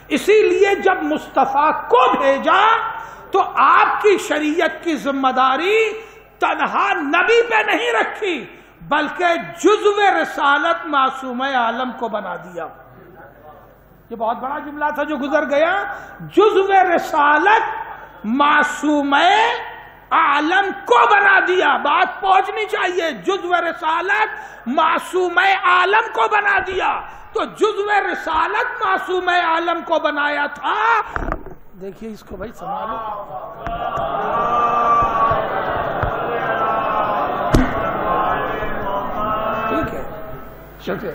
اسی لیے جب مصطفیٰ کو بھیجا تو آپ کی شریعت کی ذمہ داری تنہا نبی پہ نہیں رکھی، بلکہ جزو رسالت معصوم عالم کو بنا دیا۔ یہ بہت بڑا جملہ تھا جو گزر گیا. جزو رسالت معصوم عالم کو بنا دیا. بات پہنچنی چاہیے. جزو رسالت معصوم عالم کو بنا دیا. تو جزو رسالت معصوم عالم کو بنایا تھا. دیکھیے اس کو بھائی سنبھالو. ٹھیک ہے, شکریہ.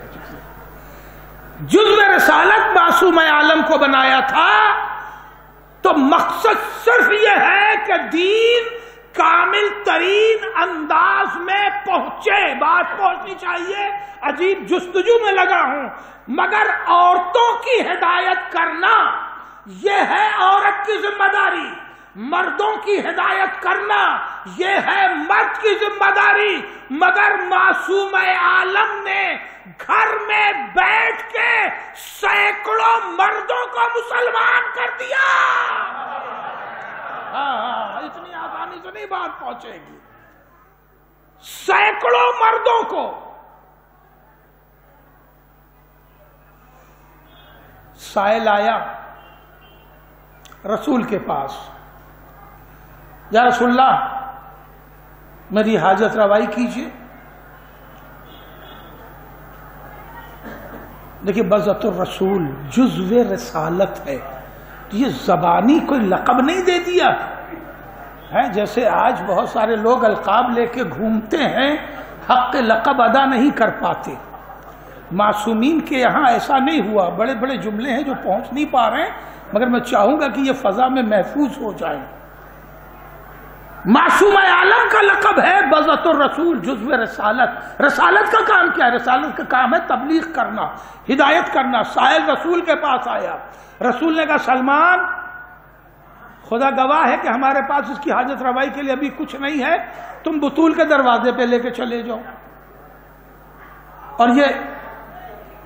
جزو رسالت معصوم عالم کو بنایا تھا. تو مقصد صرف یہ ہے کہ دین کامل ترین انداز میں پہنچے. بات پہنچنی چاہیے. عجیب جستجو میں لگا ہوں, مگر عورتوں کی ہدایت کرنا یہ ہے عورت کی ذمہ داری. مردوں کی ہدایت کرنا یہ ہے مرد کی ذمہ داری. مگر معصوم عالم نے گھر میں بیٹھ کے سینکڑوں مردوں کو مسلمان کر دیا. اتنی آسانی سے نہیں بات پہنچے گی. سینکڑوں مردوں کو. سائل آیا رسول کے پاس, یا رسول اللہ میری حاجت روائی کیجیے. دیکھیے بذات الرسول جزو رسالت ہے. یہ زبانی کوئی لقب نہیں دے دیا ہے. جیسے آج بہت سارے لوگ القاب لے کے گھومتے ہیں, حق لقب ادا نہیں کر پاتے. معصومین کے یہاں ایسا نہیں ہوا. بڑے بڑے جملے ہیں جو پہنچ نہیں پا رہے ہیں, مگر میں چاہوں گا کہ یہ فضا میں محفوظ ہو جائیں. معصوم عالم کا لقب ہے بذات الرسول جزو رسالت. رسالت کا کام کیا ہے؟ رسالت کا کام ہے تبلیغ کرنا, ہدایت کرنا. سائل رسول کے پاس آیا. رسول نے کہا سلمان خدا گواہ ہے کہ ہمارے پاس اس کی حاجت روائی کے لیے ابھی کچھ نہیں ہے, تم بطول کے دروازے پہ لے کے چلے جاؤ. اور یہ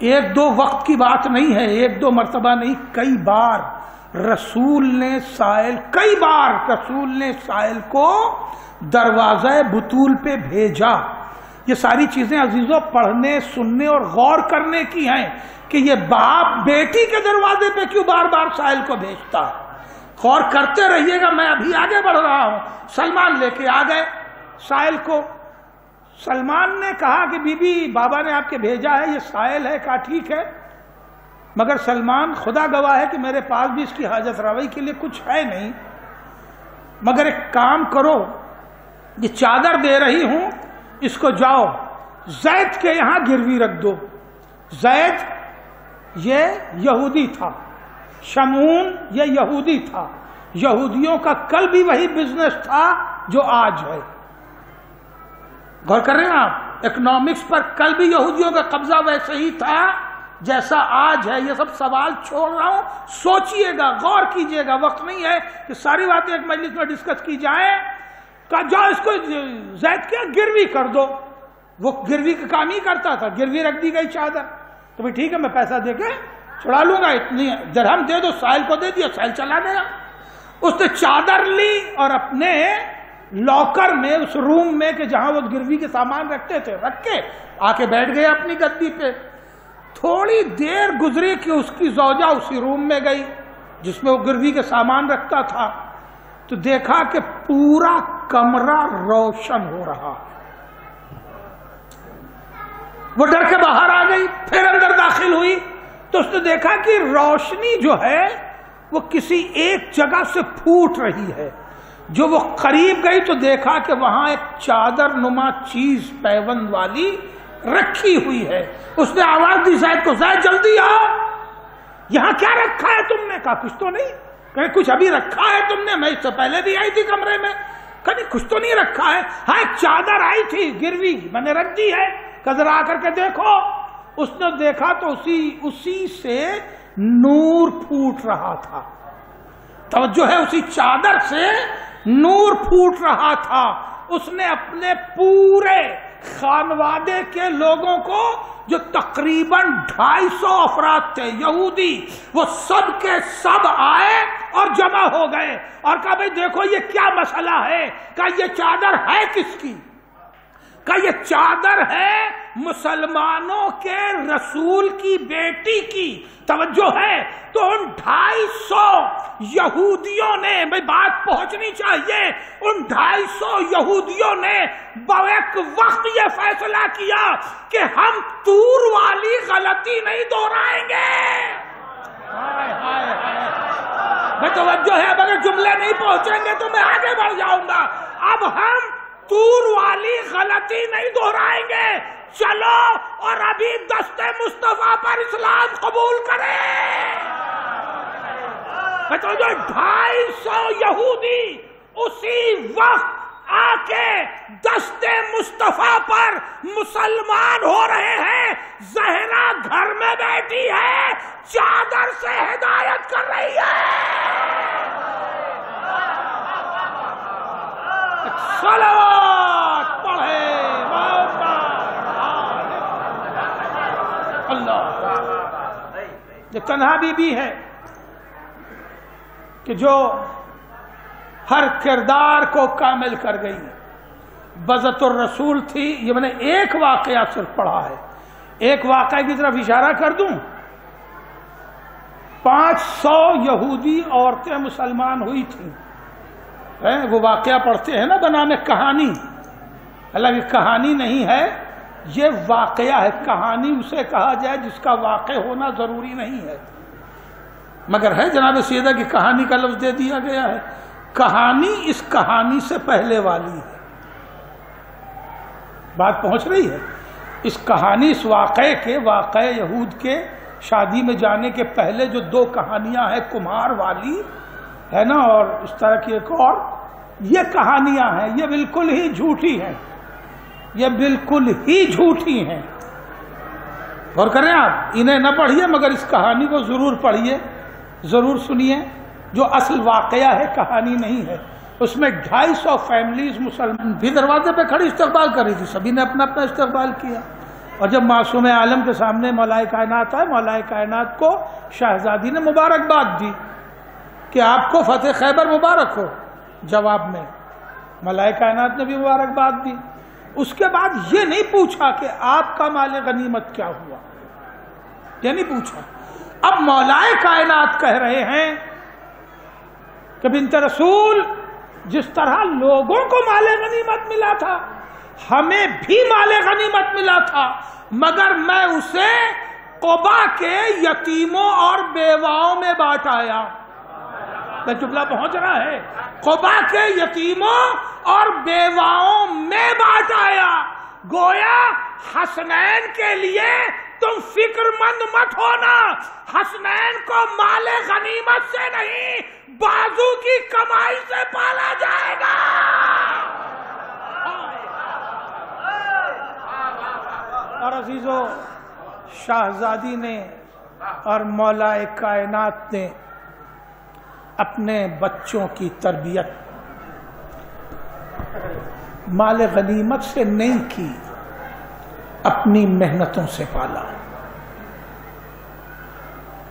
ایک دو وقت کی بات نہیں ہے, ایک دو مرتبہ نہیں, کئی بار رسول نے سائل کو دروازہ بطول پہ بھیجا. یہ ساری چیزیں عزیزوں پڑھنے سننے اور غور کرنے کی ہیں کہ یہ باپ بیٹی کے دروازے پہ کیوں بار بار سائل کو بھیجتا ہے. غور کرتے رہیے گا. میں ابھی آگے بڑھ رہا ہوں. سلمان لے کے آ گئے سائل کو. سلمان نے کہا کہ بی بی بابا نے آپ کے بھیجا ہے, یہ سائل ہے. کہا ٹھیک ہے, مگر سلمان خدا گواہ ہے کہ میرے پاس بھی اس کی حاجت روائی کے لیے کچھ ہے نہیں, مگر ایک کام کرو, یہ چادر دے رہی ہوں, اس کو جاؤ زید کے یہاں گروی رکھ دو. زید یہ یہودی تھا, شمعون یہ یہودی تھا. یہودیوں کا کل بھی وہی بزنس تھا جو آج ہے. غور کر رہے ہیں آپ؟ اکنامکس پر کل بھی یہودیوں کا قبضہ ویسے ہی تھا جیسا آج ہے. یہ سب سوال چھوڑ رہا ہوں, سوچئے گا, غور کیجئے گا. وقت نہیں ہے کہ ساری باتیں ایک مجلس میں ڈسکس کی جائیں. کہا جاؤ اس کو زید کیا گروی کر دو. وہ گروی کا کام ہی کرتا تھا. گروی رکھ دی گئی چادر. تو بھائی ٹھیک ہے میں پیسہ دے کے چھڑا لوں گا, اتنی درہم دے دو. سائل کو دے دیا, سائل چلا گیا. اس نے چادر لی اور اپنے لاکر میں, اس روم میں کہ جہاں وہ گروی کے سامان رکھتے تھے, رکھ کے آ کے بیٹھ گئے اپنی گدی پہ. تھوڑی دیر گزری کہ اس کی زوجہ اسی روم میں گئی جس میں وہ گروی کے سامان رکھتا تھا. تو دیکھا کہ پورا کمرہ روشن ہو رہا. وہ ڈر کے باہر آ گئی, پھر اندر داخل ہوئی تو اس نے دیکھا کہ روشنی جو ہے وہ کسی ایک جگہ سے پھوٹ رہی ہے. جو وہ قریب گئی تو دیکھا کہ وہاں ایک چادر نما چیز پیوند والی رکھی ہوئی ہے. اس نے آواز دی زید کو, زید جلدی آؤ, یہاں کیا رکھا ہے تم نے؟ کہا کچھ تو نہیں. کہ کچھ ابھی رکھا ہے تم نے؟ میں اس سے پہلے بھی آئی تھی کمرے میں. کہ نہیں کچھ تو نہیں رکھا ہے. ہاں ایک چادر آئی تھی گروی, میں نے رکھ دی ہے. کہ ذرا آ کر کے دیکھو. اس نے دیکھا تو اسی سے نور پھوٹ رہا تھا. توجہ ہے, اسی چادر سے نور پھوٹ رہا تھا. اس نے اپنے پورے خانوادے کے لوگوں کو, جو تقریباً 250 افراد تھے یہودی, وہ سب کے سب آئے اور جمع ہو گئے اور کہا بھئی دیکھو یہ کیا مسئلہ ہے. کہا یہ چادر ہے کس کی؟ کہ یہ چادر ہے مسلمانوں کے رسول کی بیٹی کی، توجہ ہے، تو ان 250 یہودیوں نے، بھئی بات پہنچنی چاہیے، ان 250 یہودیوں نے بیک وقت یہ فیصلہ کیا کہ ہم طور والی غلطی نہیں دہرائیں گے۔ میں توجہ ہے، اب اگر جملے نہیں پہنچیں گے تو میں آگے بڑھ جاؤں گا۔ اب ہم طور والی غلطی نہیں دہرائیں گے، چلو اور ابھی دست مصطفیٰ پر اسلام قبول کریں۔ میں تو جو 250 یہودی اسی وقت آ کے دست مصطفیٰ پر مسلمان ہو رہے ہیں۔ زہرا گھر میں بیٹھی ہے، چادر سے ہدایت کر رہی ہے۔ صلوات پڑھے اللہ۔ یہ تنہا بی بی ہے کہ جو ہر کردار کو کامل کر گئی، بذت الرسول تھی۔ یہ میں نے ایک واقعہ صرف پڑھا ہے، ایک واقعہ کی طرف اشارہ کر دوں۔ 500 یہودی عورتیں مسلمان ہوئی تھیں۔ وہ واقعہ پڑھتے ہیں نا بنانے کہانی، حالانکہ کہانی نہیں ہے، یہ واقعہ ہے۔ کہانی اسے کہا جائے جس کا واقع ہونا ضروری نہیں ہے، مگر ہے جناب سیدہ کی کہانی کا لفظ دے دیا گیا ہے۔ کہانی اس کہانی سے پہلے والی ہے، بات پہنچ رہی ہے۔ اس کہانی، اس واقعے کے، واقع یہود کے شادی میں جانے کے پہلے جو 2 کہانیاں ہیں، کمہار والی ہے نا، اور اس طرح کی ایک اور، یہ کہانیاں ہیں، یہ بالکل ہی جھوٹی ہیں، یہ بالکل ہی جھوٹی ہیں۔ غور کریں آپ، انہیں نہ پڑھیے مگر اس کہانی کو ضرور پڑھیے، ضرور سنیے، جو اصل واقعہ ہے، کہانی نہیں ہے۔ اس میں 250 فیملیز مسلمان بھی دروازے پہ کھڑی استقبال کر رہی تھی، سبھی نے اپنا اپنا استقبال کیا۔ اور جب معصوم عالم کے سامنے مولا کائنات آئے، مولا کائنات کو شہزادی نے مبارکباد دی کہ آپ کو فتح خیبر مبارک ہو۔ جواب میں مولا کائنات نے بھی مبارکباد دی۔ اس کے بعد یہ نہیں پوچھا کہ آپ کا مال غنیمت کیا ہوا، یہ نہیں پوچھا۔ اب مولا کائنات کہہ رہے ہیں کہ بنت رسول، جس طرح لوگوں کو مال غنیمت ملا تھا، ہمیں بھی مال غنیمت ملا تھا، مگر میں اسے قبا کے یتیموں اور بیواؤں میں بانٹ آیا۔ میں جملہ پہنچ رہا ہے، قبا کے یتیموں اور بیواؤں میں بانٹ آیا۔ گویا حسنین کے لیے تم فکر مند مت ہونا، حسنین کو مال غنیمت سے نہیں، بازو کی کمائی سے پالا جائے گا۔ اور عزیزو، شہزادی نے اور مولا کائنات نے اپنے بچوں کی تربیت مال غنیمت سے نہیں کی، اپنی محنتوں سے پالا،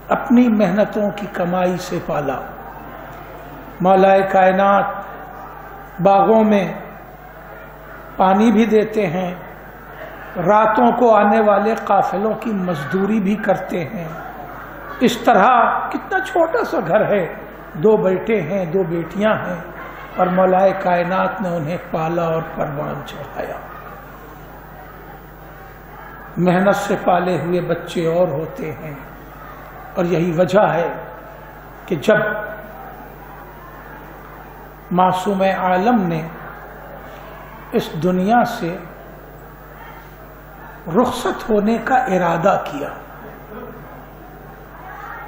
اپنی محنتوں کی کمائی سے پالا۔ مولا کائنات باغوں میں پانی بھی دیتے ہیں، راتوں کو آنے والے قافلوں کی مزدوری بھی کرتے ہیں۔ اس طرح کتنا چھوٹا سا گھر ہے، 2 بیٹے ہیں، 2 بیٹیاں ہیں، اور مولا کائنات نے انہیں پالا اور پروان چڑھایا۔ محنت سے پالے ہوئے بچے اور ہوتے ہیں، اور یہی وجہ ہے کہ جب معصوم عالم نے اس دنیا سے رخصت ہونے کا ارادہ کیا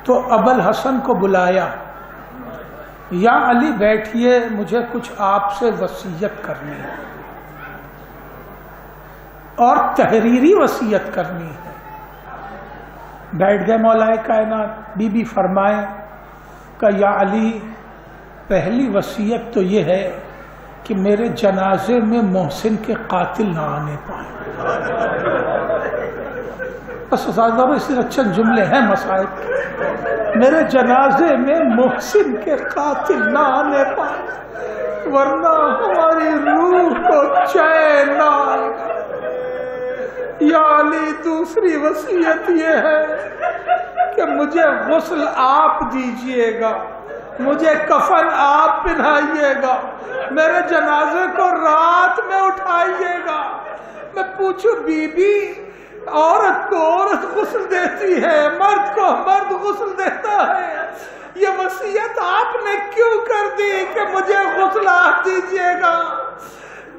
تو ابوالحسن کو بلایا، یا علی بیٹھیے، مجھے کچھ آپ سے وصیت کرنی ہے اور تحریری وصیت کرنی ہے۔ بیٹھ گئے مولا کائنات۔ بی بی فرمائے کہ یا علی، پہلی وصیت تو یہ ہے کہ میرے جنازے میں محسن کے قاتل نہ آنے پائیں۔ بس اس اچھے جملے ہیں مسائل، میرے جنازے میں محسن کے قاتل نہ آنے پائیں، ورنہ ہماری روح کو چین نہ آئے گا۔ یا علی دوسری وصیت یہ ہے کہ مجھے غسل آپ دیجئے گا، مجھے کفن آپ پہنائیے گا، میرے جنازے کو رات میں اٹھائیے گا۔ میں پوچھوں بی بی، عورت کو عورت غسل دیتی ہے، مرد کو مرد غسل دیتا ہے، یہ وصیت آپ نے کیوں کر دی کہ مجھے غسل آپ دیجئے گا؟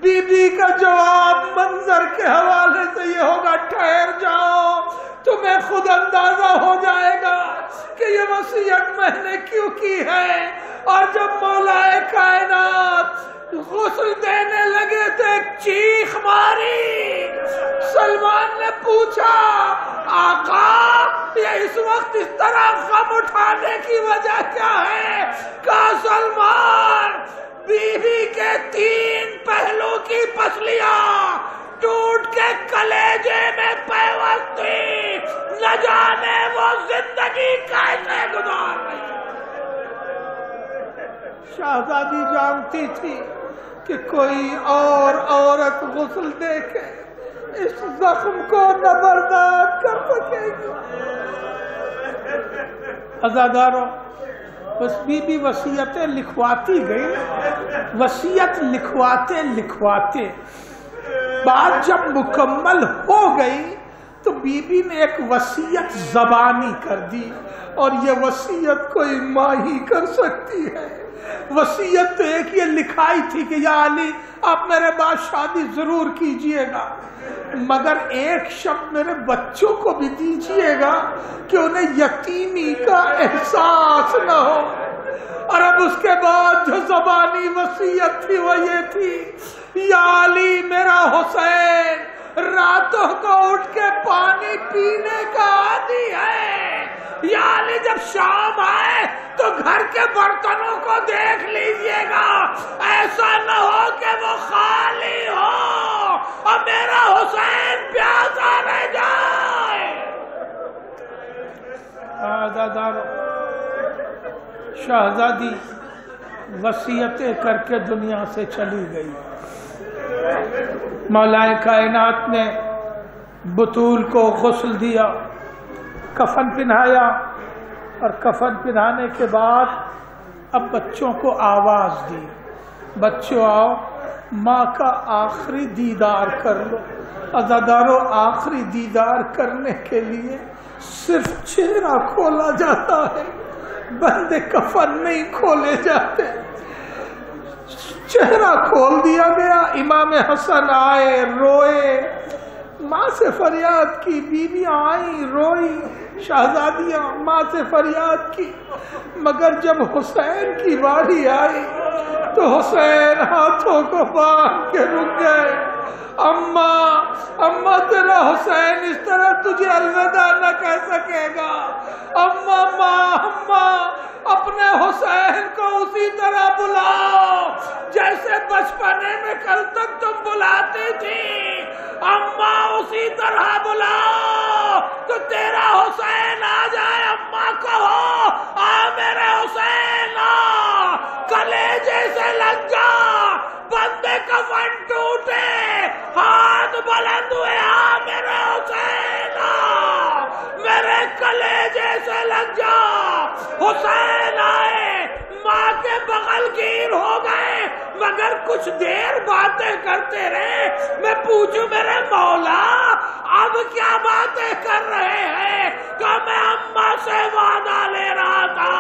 بی بی کا جواب منظر کے حوالے سے یہ ہوگا، ٹھہر جاؤ، تمہیں خود اندازہ ہو جائے گا کہ یہ وصیت میں نے کیوں کی ہے۔ اور جب مولا کائنات غسل دینے لگے تو ایک چیخ ماری۔ سلمان نے پوچھا، آقا یہ اس وقت اس طرح غم اٹھانے کی وجہ کیا ہے؟ کہا سلمان، بیوی کے 3 پہلو کی پسلیاں ٹوٹ کے کلیجے میں پیوست تھی، نہ جانے وہ زندگی کیسے گزار رہی۔ شہزادی جانتی تھی کہ کوئی اور عورت غسل دے کے اس زخم کو نہ برداشت کر سکے گی۔ عزاداروں، بس بی بی وصیتیں لکھواتی گئی، وصیت لکھواتے لکھواتے بات جب مکمل ہو گئی تو بی بی نے ایک وصیت زبانی کر دی، اور یہ وصیت کوئی ماں ہی کر سکتی ہے۔ وصیت تو ایک یہ لکھائی تھی کہ یا علی آپ میرے بعد شادی ضرور کیجئے گا، مگر ایک شب میرے بچوں کو بھی دیجئے گا کہ انہیں یتیمی کا احساس نہ ہو۔ اور اب اس کے بعد جو زبانی وصیت تھی وہ یہ تھی، یا علی میرا حسین راتوں کو اٹھ کے پانی پینے کا عادی ہے، یا علی جب شام آئے تو گھر کے برتنوں کو دیکھ لیجئے گا، ایسا نہ ہو کہ وہ خالی ہو اور میرا حسین پیاسا رہ جائے۔ شہزادی وصیتیں کر کے دنیا سے چلی گئی۔ مولا کائنات نے بطول کو غسل دیا، کفن پہنایا، اور کفن پہنانے کے بعد اب بچوں کو آواز دی، بچوں آؤ ماں کا آخری دیدار کر لو۔ عزاداروں، آخری دیدار کرنے کے لیے صرف چہرہ کھولا جاتا ہے، بندے کفن نہیں کھولے جاتے۔ چہرہ کھول دیا گیا، امام حسن آئے، روئے، ماں سے فریاد کی، بیویاں آئیں روئی، شہزادیاں ماں سے فریاد کی، مگر جب حسین کی باری آئی تو حسین ہاتھوں کو باندھ کے رک گئے۔ اماں تیرا حسین اس طرح تجھے الوداع نہ کہہ سکے گا۔ اماں اپنے حسین کو اسی طرح بلاؤ جیسے بچپنے میں کل تک تم بلاتی تھی، اماں اسی طرح بلاؤ تو تیرا حسین آ جائے۔ اماں کہو، آ میرے حسین آ، کلیجے سے لگ جا، بندے کفن ٹوٹے، ہاتھ بلند ہوئے، آ میرے حسین آ، میرے کلیجے سے لگ جا۔ حسین آئے، ماں کے بغل گیر ہو گئے، مگر کچھ دیر باتیں کرتے رہے۔ میں پوچھوں میرے مولا اب کیا باتیں کر رہے ہیں؟ کہ میں اماں سے وعدہ لے رہا تھا،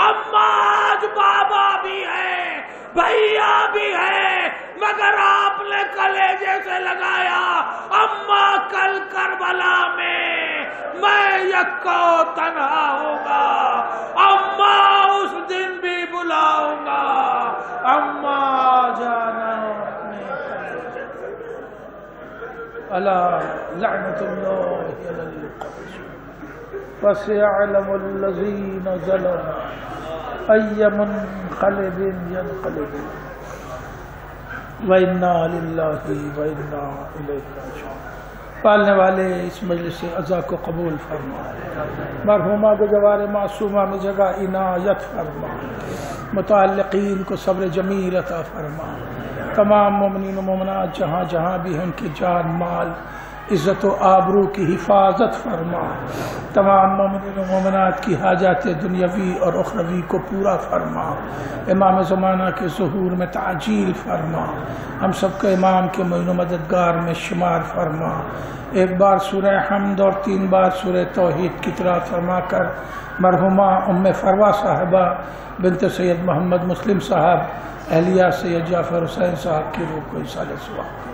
اماں آج بابا بھی ہے، بھیا بھی ہے، مگر آپ نے کلیجے سے لگایا۔ اماں کل کربلا میں یکا تنہا ہوگا، اماں اس دن بھی بلاؤں گا، اماں جانا الا لعنت اللہ علی القبر فسيعلم الذين ظلموا أي منقلب ينقلبون وإنا لله وإنا إليه راجعون۔ پالنے والے اس مجلس عزا کو قبول فرما، مرحومہ گزوار معصومہ میں جگہ عنایت فرما، متعلقین کو صبر جمیل عطا فرما، تمام مومنین و مومنات جہاں جہاں بھی ان کی جان مال عزت و آبرو کی حفاظت فرما، تمام مومنین و مومنات کی حاجات دنیاوی اور اخروی کو پورا فرما، امام زمانہ کے ظہور میں تعجیل فرما، ہم سب کو امام کے معین و مددگار میں شمار فرما، ایک بار سورہ حمد اور 3 بار سورہ توحید کی تلاوت فرما کر مرحومہ ام فروا صاحبہ بنت سید محمد مسلم صاحب اہلیہ سید جعفر حسین صاحب کی روح کو ایصال ثواب